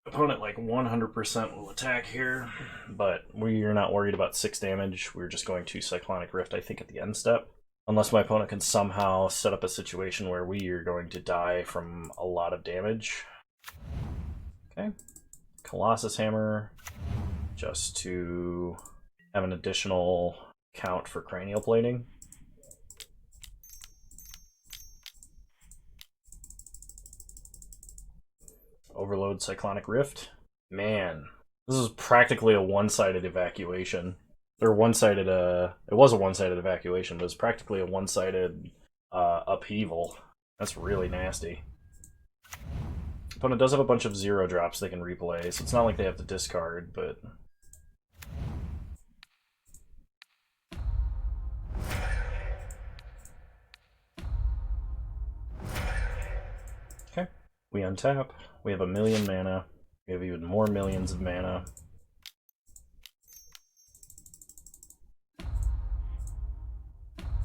[SPEAKER 1] Opponent like 100% will attack here, but we're not worried about 6 damage. We're just going to Cyclonic Rift, I think, at the end step. Unless my opponent can somehow set up a situation where we are going to die from a lot of damage. Okay. Colossus Hammer, just to have an additional count for Cranial Plating. Overload Cyclonic Rift. Man, this is practically a one-sided evacuation. Or one-sided, it was a one-sided evacuation, but it's practically a one-sided upheaval. That's really nasty. Opponent does have a bunch of 0 drops they can replay, so it's not like they have to discard, but... Okay, we untap. We have 1,000,000 mana. We have even more millions of mana.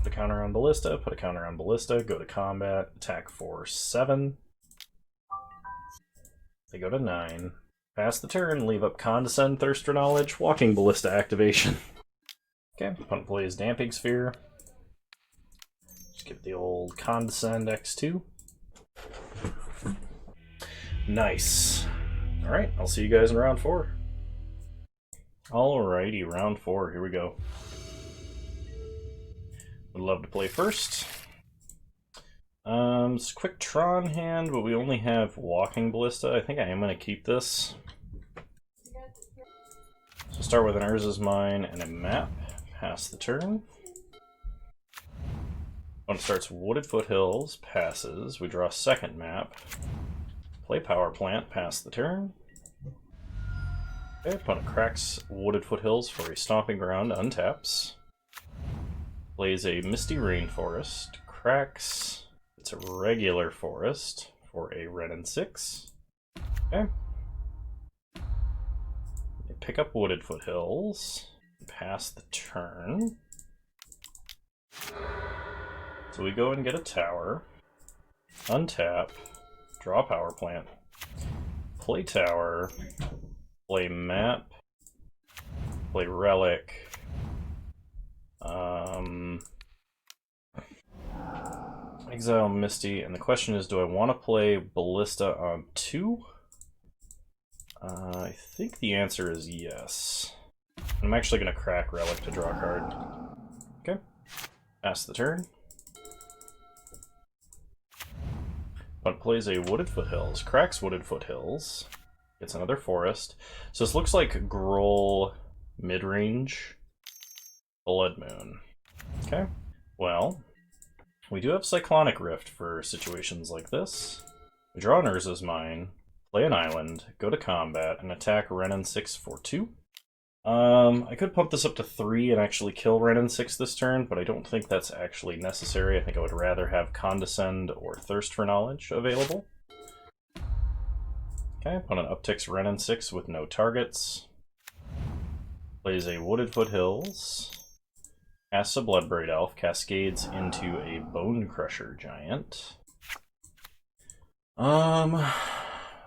[SPEAKER 1] Put a counter on Ballista, put a counter on Ballista, go to combat, attack for 7. They go to 9. Pass the turn, leave up Condescend, Thirst for Knowledge, Walking Ballista activation. Okay, opponent plays Damping Sphere. Just give it the old Condescend X2. Nice. Alright, I'll see you guys in round 4. Alrighty, round 4, here we go. Would love to play first. It's a quick Tron hand, but we only have Walking Ballista. I think I am going to keep this. So start with an Urza's Mine and a map. Pass the turn. One starts Wooded Foothills, passes. We draw a second map. Play Power Plant, pass the turn. Okay, opponent cracks Wooded Foothills for a Stomping Ground, untaps. Plays a Misty Rainforest, cracks. It's a regular forest for a red and 6. Okay. They pick up Wooded Foothills, pass the turn. So we go and get a tower, untap, draw Power Plant, play tower, play map, play relic, exile Misty, and the question is, do I want to play Ballista on 2? I think the answer is yes. I'm actually going to crack relic to draw a card. Okay, pass the turn. Opponent plays a Wooded Foothills, cracks Wooded Foothills, gets another forest. So this looks like Groll mid-range Blood Moon. Okay, well, we do have Cyclonic Rift for situations like this. We draw an Urza's Mine, play an island, go to combat, and attack Renin 6 for 2. I could pump this up to 3 and actually kill Renin 6 this turn, but I don't think that's actually necessary. I think I would rather have Condescend or Thirst for Knowledge available. Okay, opponent upticks Renin 6 with no targets. Plays a Wooded Foothills. Casts a Bloodbraid Elf, cascades into a Bone Crusher Giant.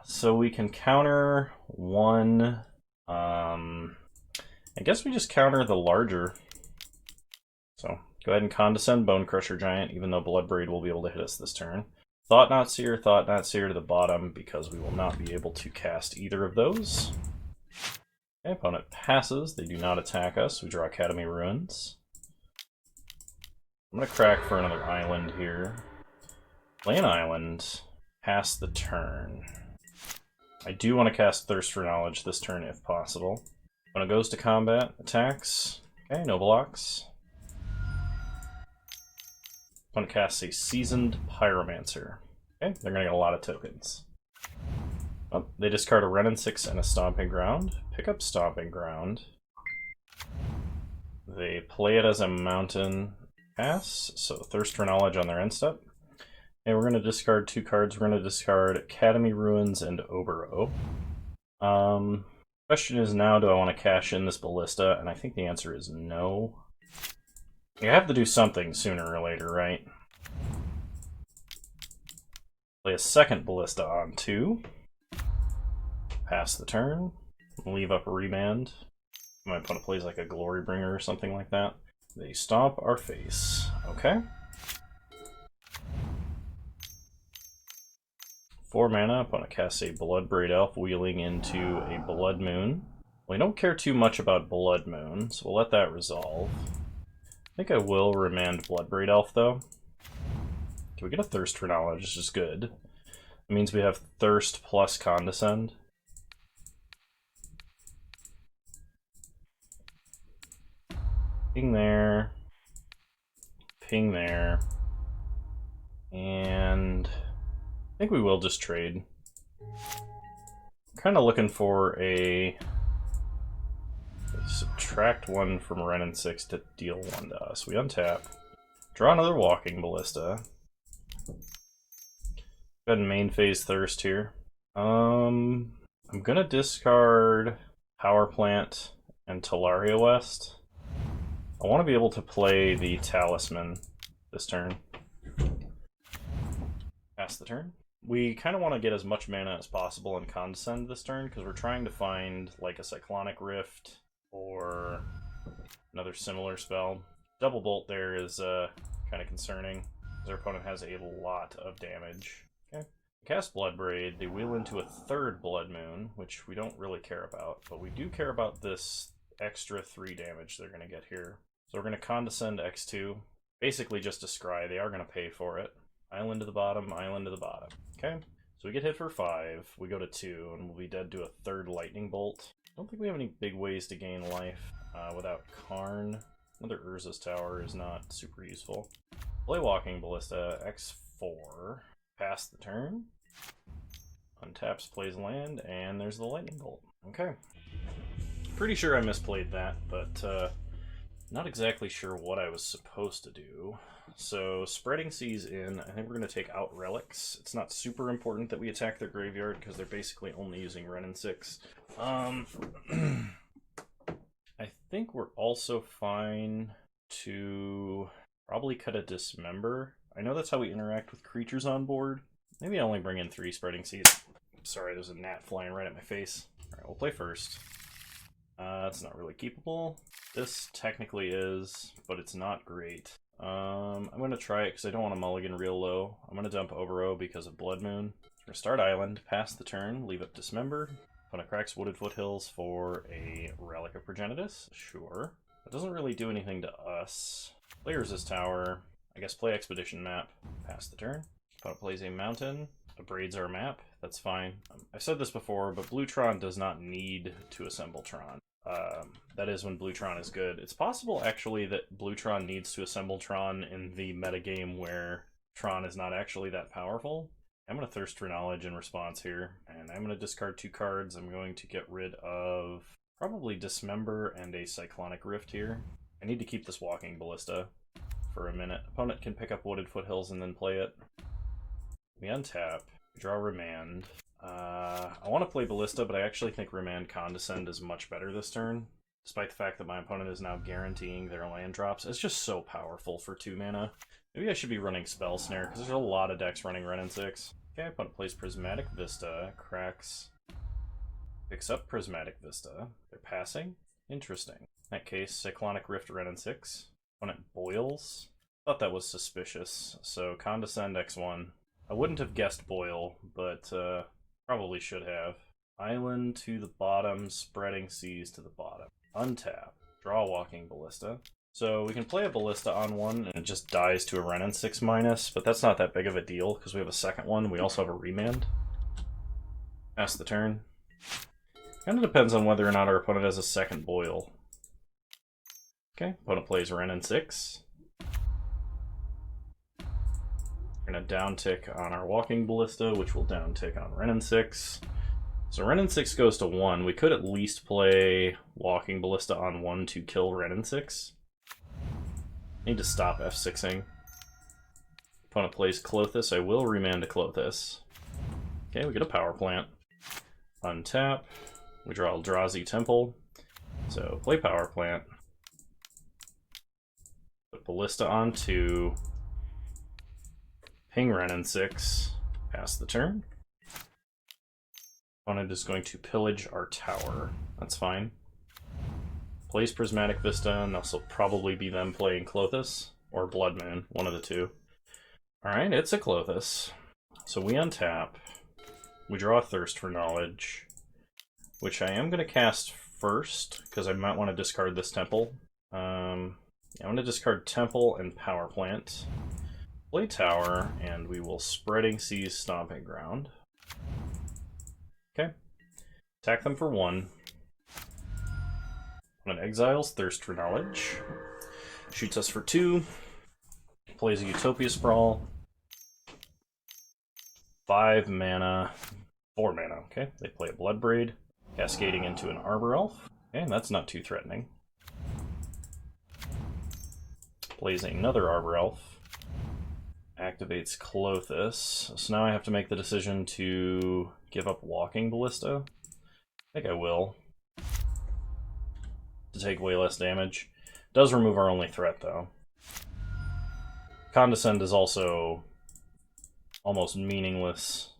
[SPEAKER 1] So we can counter one. I guess we just counter the larger. So go ahead and Condescend Bone Crusher Giant, even though Bloodbraid will be able to hit us this turn. Thought Not Seer to the bottom, because we will not be able to cast either of those. Okay, opponent passes. They do not attack us. We draw Academy Ruins. I'm going to crack for another island here. Play an island. Pass the turn. I do want to cast Thirst for Knowledge this turn if possible. When it goes to combat, attacks. Okay, no blocks. Opponent casts a Seasoned Pyromancer. Okay, they're going to get a lot of tokens. Oh, they discard a Renin 6 and a Stomping Ground. Pick up Stomping Ground. They play it as a mountain pass, so Thirst for Knowledge on their end step. And we're going to discard 2 cards. We're going to discard Academy Ruins and Obero. Question is now, do I want to cash in this Ballista? And I think the answer is no. You have to do something sooner or later, right? Play a second Ballista on 2. Pass the turn. Leave up a Remand. My opponent plays like a Glory Bringer or something like that. They stomp our face. Okay. 4 mana, opponent casts a Bloodbraid Elf, wheeling into a Blood Moon. We don't care too much about Blood Moon, so we'll let that resolve. I think I will remand Bloodbraid Elf, though. Can we get a Thirst for Knowledge? This is good. It means we have Thirst plus Condescend. Ping there. Ping there. And I think we will just trade. Kind of looking for a subtract 1 from Ren and 6 to deal 1 to us. We untap. Draw another Walking Ballista. Go ahead and main phase Thirst here. I'm gonna discard Power Plant and Talaria West. I want to be able to play the Talisman this turn. Pass the turn. We kind of want to get as much mana as possible in Condescend this turn, because we're trying to find like a Cyclonic Rift or another similar spell. Double Bolt there is kind of concerning, because our opponent has a lot of damage. Okay. Cast Bloodbraid, they wheel into a third Blood Moon, which we don't really care about, but we do care about this extra 3 damage they're going to get here. So we're going to Condescend X2, basically just a scry. They are going to pay for it. Island to the bottom, island to the bottom. Okay, so we get hit for 5, we go to 2, and we'll be dead to a third Lightning Bolt. I don't think we have any big ways to gain life without Karn. Another Urza's Tower is not super useful. Play Walking Ballista, X4, pass the turn. Untaps, plays land, and there's the Lightning Bolt. Okay. Pretty sure I misplayed that, but not exactly sure what I was supposed to do. So, Spreading Seas in, I think we're going to take out Relics. It's not super important that we attack their graveyard, because they're basically only using Ren and 6. I think we're also fine to probably cut a Dismember. I know that's how we interact with creatures on board. Maybe I only bring in 3 Spreading Seas. Sorry, there's a gnat flying right at my face. Alright, we'll play first. It's not really keepable. This technically is, but it's not great. I'm going to try it because I don't want to mulligan real low. I'm going to dump Overo because of Blood Moon. Restart Island, pass the turn, leave up Dismember. Opponent cracks Wooded Foothills for a Relic of Progenitus. Sure. That doesn't really do anything to us. Players this tower. I guess play Expedition Map. Pass the turn. Opponent plays a mountain. Abrades our map. That's fine. I've said this before, but Blue Tron does not need to assemble Tron. That is when Blue Tron is good. It's possible, actually, that Blue Tron needs to assemble Tron in the metagame where Tron is not actually that powerful. I'm going to Thirst for Knowledge in response here, and I'm going to discard 2 cards. I'm going to get rid of probably Dismember and a Cyclonic Rift here. I need to keep this Walking Ballista for a minute. Opponent can pick up Wooded Foothills and then play it. We untap, draw Remand. I want to play Ballista, but I actually think Remand Condescend is much better this turn, despite the fact that my opponent is now guaranteeing their land drops. It's just so powerful for 2 mana. Maybe I should be running Spell Snare, because there's a lot of decks running Ren and 6. Okay, opponent plays Prismatic Vista, cracks, picks up Prismatic Vista. They're passing? Interesting. In that case, Cyclonic Rift Ren and 6. Opponent boils. Thought that was suspicious, so Condescend X1. I wouldn't have guessed Boil, but probably should have. Island to the bottom, Spreading Seas to the bottom. Untap, draw Walking Ballista. So we can play a Ballista on one, and it just dies to a Ren and 6 minus, but that's not that big of a deal, because we have a second one. We also have a Remand. Pass the turn. Kind of depends on whether or not our opponent has a second Boil. Okay, opponent plays Ren and 6. We're going to downtick on our Walking Ballista, which will downtick on Ren and 6. So Ren and 6 goes to 1. We could at least play Walking Ballista on 1 to kill Ren and 6. Need to stop F6ing. Opponent plays Klothys. I will remand to Klothys. Okay, we get a Power Plant. Untap. We draw Eldrazi Temple. So play Power Plant. Put Ballista on 2. Ping Ren and 6. Pass the turn. Opponent is going to pillage our tower. That's fine. Plays Prismatic Vista, and this will probably be them playing Klothys or Blood Moon, one of the two. Alright, it's a Klothys. So we untap. We draw a Thirst for Knowledge, which I am going to cast first, because I might want to discard this Temple. I'm going to discard Temple and Power Plant. Play Tower, and we will Spreading Seas Stomping Ground. Okay. Attack them for 1. Opponent exiles Thirst for Knowledge. Shoots us for 2. Plays a Utopia Sprawl. 5 mana. 4 mana, okay. They play a Bloodbraid, cascading into an Arbor Elf. Okay, that's not too threatening. Plays another Arbor Elf. Activates Clothis. So now I have to make the decision to give up Walking Ballista. I think I will. To take way less damage. Does remove our only threat, though. Condescend is also almost meaningless.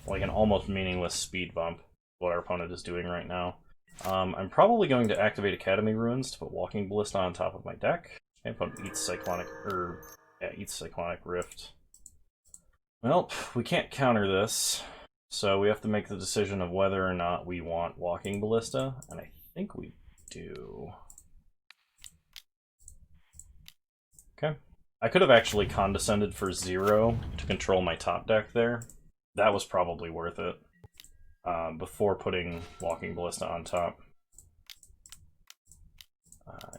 [SPEAKER 1] Like an almost meaningless speed bump, what our opponent is doing right now. I'm probably going to activate Academy Ruins to put Walking Ballista on top of my deck. My opponent eats Cyclonic, eats Cyclonic Rift. Well, we can't counter this, so we have to make the decision of whether or not we want Walking Ballista, and I think we do. Okay. I could have actually condescended for 0 to control my top deck there. That was probably worth it. Before putting Walking Ballista on top.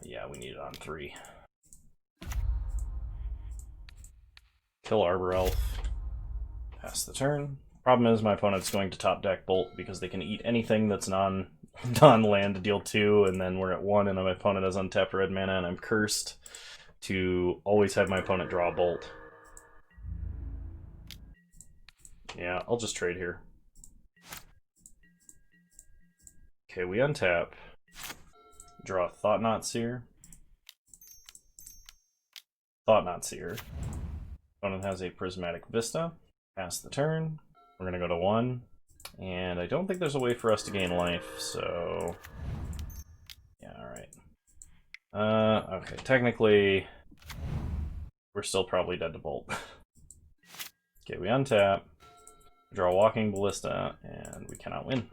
[SPEAKER 1] Yeah, we need it on 3. Kill Arbor Elf. Pass the turn. Problem is my opponent's going to top deck Bolt because they can eat anything that's non-land to deal 2, and then we're at 1 and my opponent has untapped red mana and I'm cursed to always have my opponent draw a Bolt. Yeah, I'll just trade here. Okay, we untap. Draw Thought-Knot Seer. Thought-Knot Seer. Opponent has a Prismatic Vista. Pass the turn. We're gonna go to 1. And I don't think there's a way for us to gain life, so... yeah, alright. Okay, technically... we're still probably dead to Bolt. Okay, we untap. Draw Walking Ballista, and we cannot win.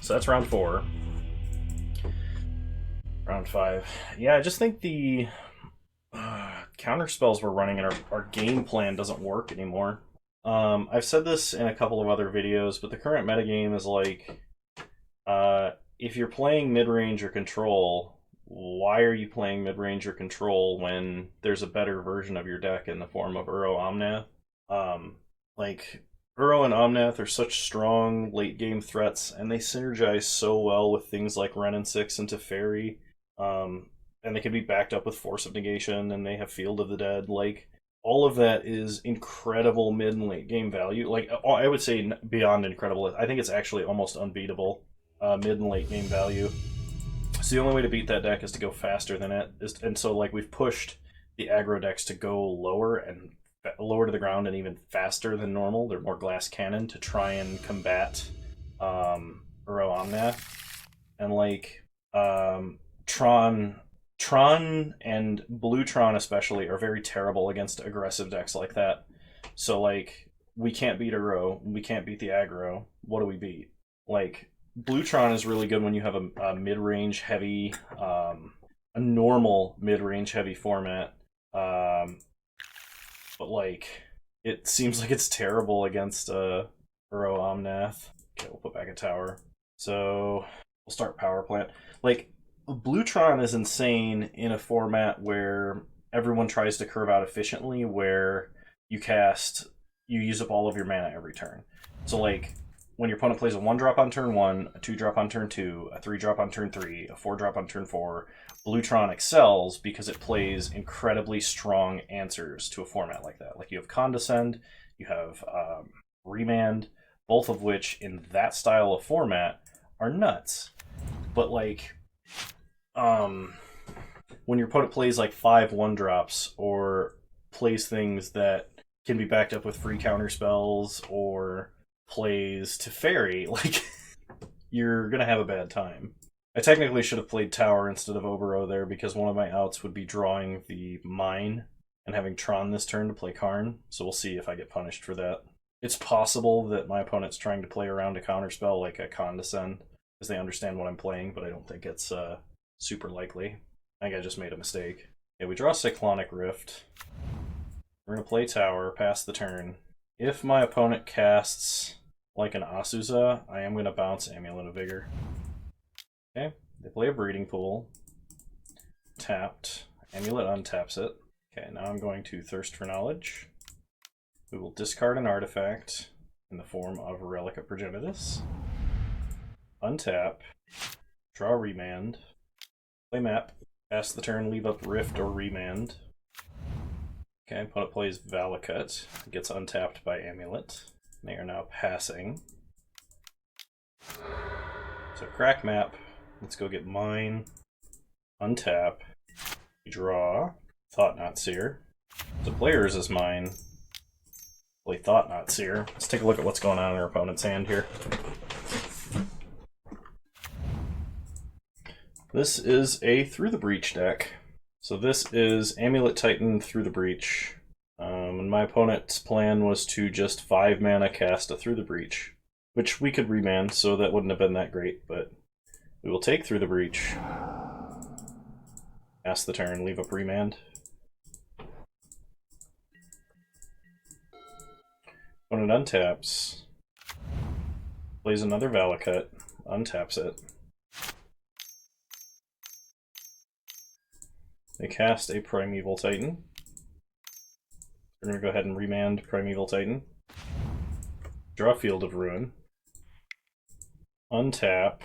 [SPEAKER 1] So that's round 4. Round 5. Yeah, I just think the counter spells we're running in our game plan doesn't work anymore. I've said this in a couple of other videos, but the current metagame is like, if you're playing mid-range or control, why are you playing mid-range or control when there's a better version of your deck in the form of Uro Omnath? Like, Uro and Omnath are such strong late-game threats, and they synergize so well with things like Wrenn and 6 into Fairy, and they can be backed up with Force of Negation, and they have Field of the Dead. Like, all of that is incredible mid and late game value. Like, I would say beyond incredible. I think it's actually almost unbeatable mid and late game value. So the only way to beat that deck is to go faster than it. And so, like, we've pushed the aggro decks to go lower and lower to the ground and even faster than normal. They're more glass cannon to try and combat Uro Omnath. And, like, Tron and Blue Tron especially are very terrible against aggressive decks like that. So, like, we can't beat Uro, we can't beat the aggro. What do we beat? Like, Blue Tron is really good when you have a mid-range heavy, a normal mid-range heavy format. But, like, it seems like it's terrible against Uro Omnath. Okay, we'll put back a tower. So, we'll start Power Plant. Like, Blue Tron is insane in a format where everyone tries to curve out efficiently, where you use up all of your mana every turn. So, like, when your opponent plays a 1-drop on turn 1, a 2-drop on turn 2, a 3-drop on turn 3, a 4-drop on turn 4, Blue Tron excels because it plays incredibly strong answers to a format like that. Like, you have Condescend, you have Remand, both of which in that style of format are nuts. But, like, when your opponent plays like 5 1-drops or plays things that can be backed up with free counter spells or plays to Fairy, like, you're gonna have a bad time. I technically should have played Tower instead of Obero there because one of my outs would be drawing the Mine and having Tron this turn to play Karn, so we'll see if I get punished for that. It's possible that my opponent's trying to play around a counterspell like a Condescend because they understand what I'm playing, but I don't think it's super likely. I think I just made a mistake. Okay, we draw Cyclonic Rift. We're going to play Tower, pass the turn. If my opponent casts like an Asuza, I am going to bounce Amulet of Vigor. Okay, they play a Breeding Pool. Tapped. Amulet untaps it. Okay, now I'm going to Thirst for Knowledge. We will discard an artifact in the form of a Relic of Progenitus. Untap. Draw Remand. Play map. Pass the turn, leave up Rift or Remand. Okay, opponent plays Valakut. Gets untapped by Amulet. They are now passing. So crack map. Let's go get mine. Untap. Draw. Thought Not Seer. The player's is mine. Play Thought Not Seer. Let's take a look at what's going on in our opponent's hand here. This is a Through the Breach deck. So this is Amulet Titan Through the Breach. And my opponent's plan was to just 5 mana cast a Through the Breach, which we could remand, so that wouldn't have been that great, but we will take Through the Breach. Pass the turn, leave up Remand. When it untaps, plays another Valakut, untaps it. They cast a Primeval Titan. We're going to go ahead and remand Primeval Titan. Draw Field of Ruin. Untap.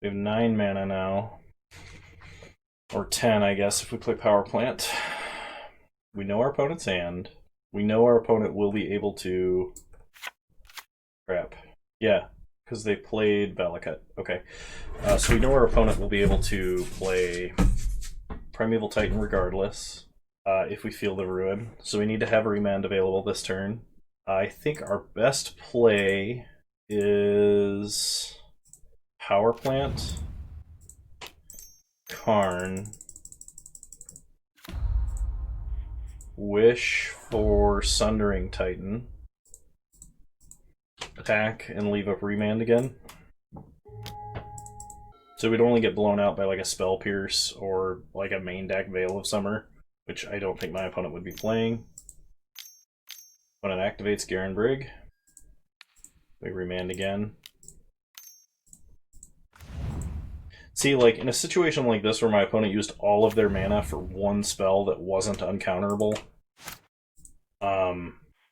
[SPEAKER 1] We have 9 mana now. Or 10, I guess, if we play Power Plant. We know our opponent's hand. We know our opponent will be able to... Crap. Yeah, because they played Valakut. Okay. So we know our opponent will be able to play Primeval Titan regardless, if we feel the Ruin. So we need to have a remand available this turn. I think our best play is Power Plant, Karn, Wish for Sundering Titan, attack, and leave up Remand again. So we'd only get blown out by like a Spell Pierce or like a main deck Veil of Summer, which I don't think my opponent would be playing. When it activates Garen Brigg, we remand again. See, like in a situation like this where my opponent used all of their mana for one spell that wasn't uncounterable,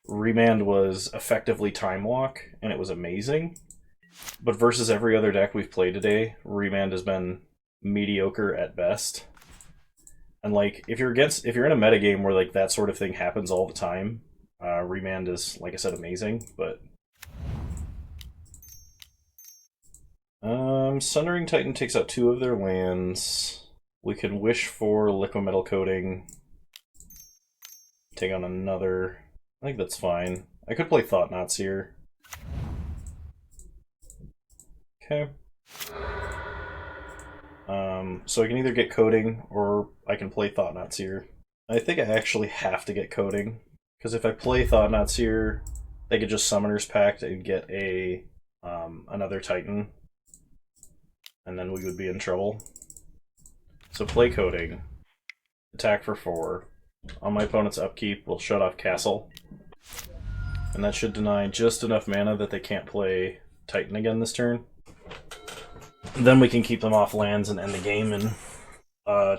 [SPEAKER 1] Remand was effectively Time Walk, and it was amazing. But versus every other deck we've played today, Remand has been mediocre at best. And like, if you're in a metagame where like that sort of thing happens all the time, Remand is, like I said, amazing. But Sundering Titan takes out 2 of their lands. We can wish for Liquimetal Coating. Take on another. I think that's fine. I could play Thought Not Seer. Okay. So I can either get Coding, or I can play Thought Not Seer. I think I actually have to get Coding, because if I play Thought Not Seer, they could just Summoner's Pact and get a another Titan, and then we would be in trouble. So play Coding, attack for 4. On my opponent's upkeep, we'll shut off Castle, and that should deny just enough mana that they can't play Titan again this turn. Then we can keep them off lands and end the game in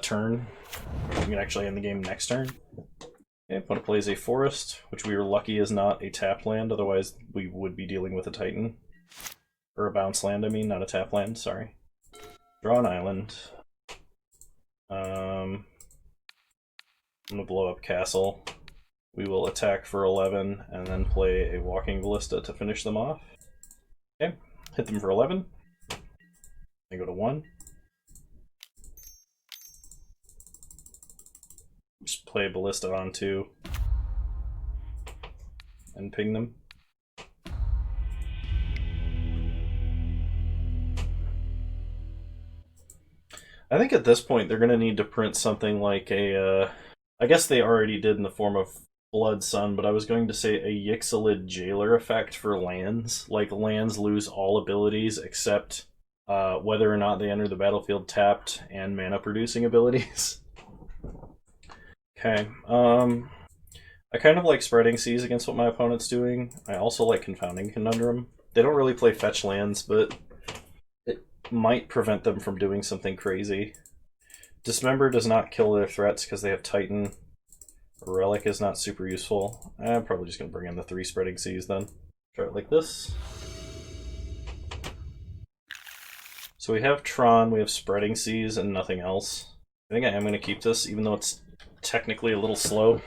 [SPEAKER 1] turn. We can actually end the game next turn. Okay, opponent plays a Forest, which we are lucky is not a tapped land, otherwise we would be dealing with a Titan. Or a bounce land, I mean, not a tap land, sorry. Draw an island. I'm going to blow up Castle. We will attack for 11 and then play a Walking Ballista to finish them off. Okay, hit them for 11. They go to 1. Just play a Ballista on 2 and ping them. I think at this point they're going to need to print something like a, I guess they already did in the form of Blood Sun, but I was going to say a Yixilid Jailer effect for lands. Like, lands lose all abilities except whether or not they enter the battlefield tapped and mana producing abilities. Okay, I I kind of like spreading seas against what my opponent's doing. I also like confounding conundrum. They don't really play fetch lands, but it might prevent them from doing something crazy. Dismember does not kill their threats because they have Titan. Relic is not super useful. I'm probably just going to bring in the 3 spreading seas then. Try it like this. So we have Tron, we have spreading seas, and nothing else. I think I am going to keep this, even though it's technically a little slow.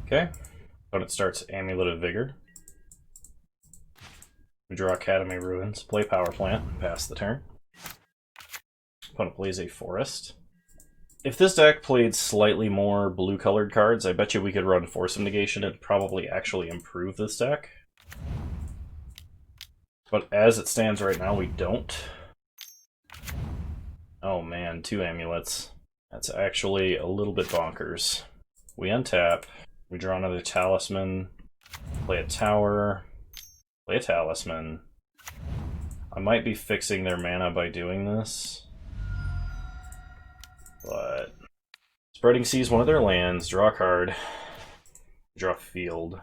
[SPEAKER 1] Okay. Opponent starts Amulet of Vigor. We draw Academy Ruins, play Power Plant, pass the turn. Opponent plays a Forest. If this deck played slightly more blue-colored cards, I bet you we could run Force of Negation and probably actually improve this deck. But as it stands right now, we don't. Oh man, 2 amulets. That's actually a little bit bonkers. We untap, we draw another Talisman, play a Tower, play a Talisman. I might be fixing their mana by doing this. But Spreading Seas one of their lands, draw a card, draw field.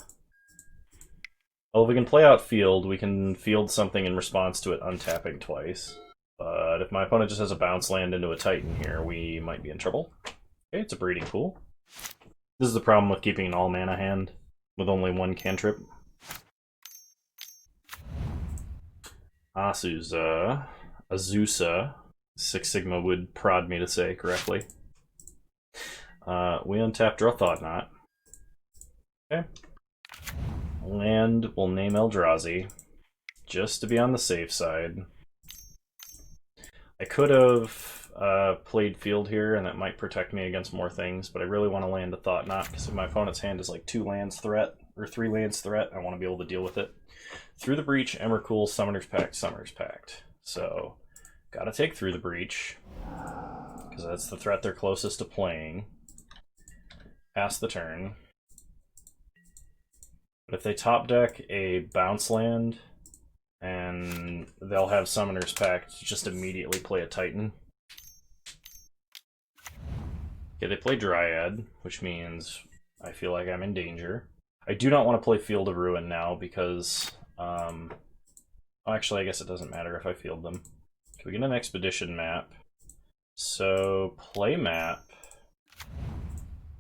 [SPEAKER 1] Well, if we can play out field, we can field something in response to it untapping twice. But if my opponent just has a bounce land into a Titan here, we might be in trouble. Okay, it's a breeding pool. This is the problem with keeping an all-mana hand with only 1 cantrip. Azusa, 6 Sigma would prod me to say correctly. We untap, draw Thought Knot. Okay. Land, we'll name Eldrazi, just to be on the safe side. I could have played field here, and that might protect me against more things, but I really want to land a Thought Knot, because if my opponent's hand is like 2 lands threat, or 3 lands threat, I want to be able to deal with it. Through the Breach, Emrakul, Summoner's Pact, Summoner's Pact. So, gotta take Through the Breach, because that's the threat they're closest to playing. Pass the turn. But if they top deck a bounce land, and they'll have Summoner's Pact just immediately play a Titan. Okay, they play Dryad, which means I feel like I'm in danger. I do not want to play Field of Ruin now because, actually I guess it doesn't matter if I field them. Can we get an Expedition map? So, play map,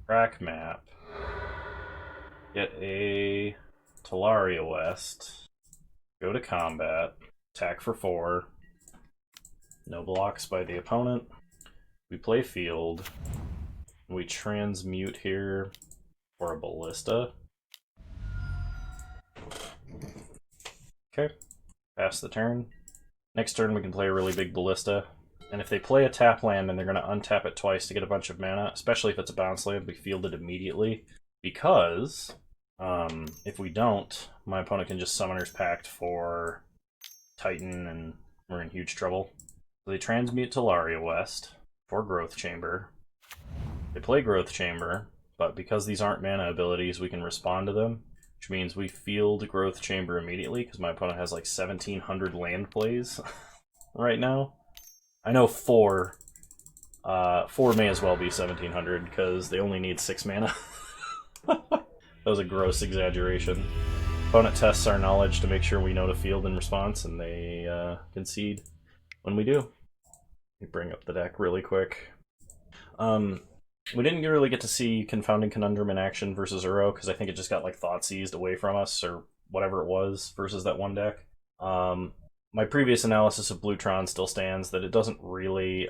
[SPEAKER 1] crack map, get a Talaria West, go to combat, attack for 4, no blocks by the opponent, we play field, we transmute here for a Ballista. Okay, pass the turn. Next turn we can play a really big Ballista, and if they play a tap land and they're going to untap it twice to get a bunch of mana, especially if it's a bounce land, we field it immediately, because if we don't, my opponent can just Summoner's Pact for Titan and we're in huge trouble. So they transmute Talaria West for Growth Chamber. They play Growth Chamber, but because these aren't mana abilities, we can respond to them, which means we field Growth Chamber immediately because my opponent has like 1,700 land plays right now. I know 4 may as well be 1,700 because they only need 6 mana. That was a gross exaggeration. Opponent tests our knowledge to make sure we know to field in response, and they concede when we do. Let me bring up the deck really quick. We didn't really get to see Confounding Conundrum in action versus Uro, because I think it just got like thought seized away from us, or whatever it was, versus that one deck. My previous analysis of Blue Tron still stands, that it doesn't really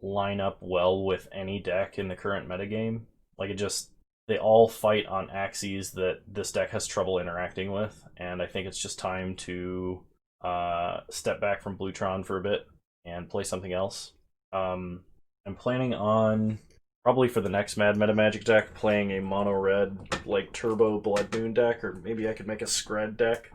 [SPEAKER 1] line up well with any deck in the current metagame. Like, they all fight on axes that this deck has trouble interacting with, and I think it's just time to step back from Blue Tron for a bit and play something else. I'm planning on, probably for the next Mad Meta Magic deck, playing a mono-red, like, Turbo Blood Moon deck, or maybe I could make a Skred deck.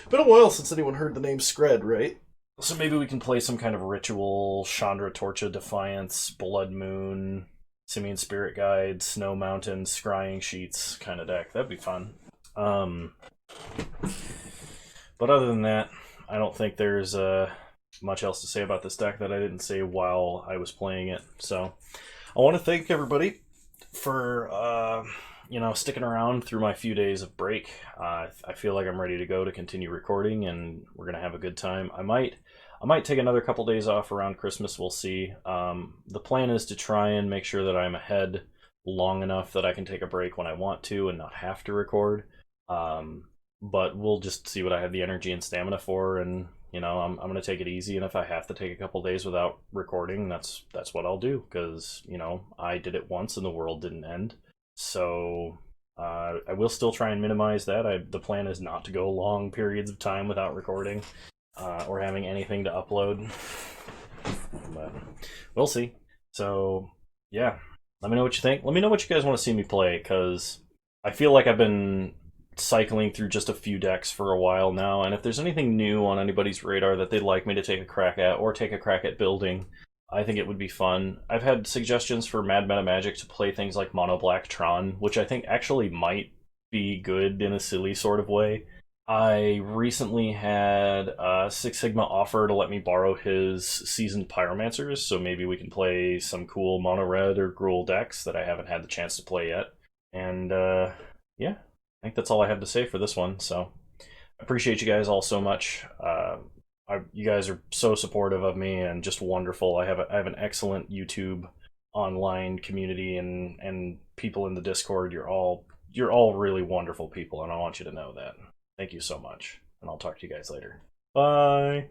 [SPEAKER 1] Been a while since anyone heard the name Skred, right? So maybe we can play some kind of Ritual, Chandra Torcha Defiance, Blood Moon, Simian Spirit Guide, Snow Mountain, Scrying Sheets kind of deck. That'd be fun. But other than that, I don't think there's much else to say about this deck that I didn't say while I was playing it. So I want to thank everybody for sticking around through my few days of break. I feel like I'm ready to go to continue recording, and we're gonna have a good time. I might take another couple days off around Christmas. We'll see. The plan is to try and make sure that I'm ahead long enough that I can take a break when I want to and not have to record. But we'll just see what I have the energy and stamina for, and I'm gonna take it easy. And if I have to take a couple days without recording, that's what I'll do, because I did it once and the world didn't end. So I will still try and minimize that. The plan is not to go long periods of time without recording or having anything to upload, but we'll see. So yeah, let me know what you think. Let me know what you guys want to see me play, because I feel like I've been cycling through just a few decks for a while now, and if there's anything new on anybody's radar that they'd like me to take a crack at, or take a crack at building, I think it would be fun. I've had suggestions for Mad Meta Magic to play things like Mono Black Tron, which I think actually might be good in a silly sort of way. I recently had Six Sigma offer to let me borrow his Seasoned Pyromancers, so maybe we can play some cool Mono Red or Gruul decks that I haven't had the chance to play yet. And yeah, I think that's all I have to say for this one. So I appreciate you guys all so much. You guys are so supportive of me and just wonderful. I have an excellent YouTube online community and people in the Discord. You're all really wonderful people, and I want you to know that. Thank you so much, and I'll talk to you guys later. Bye.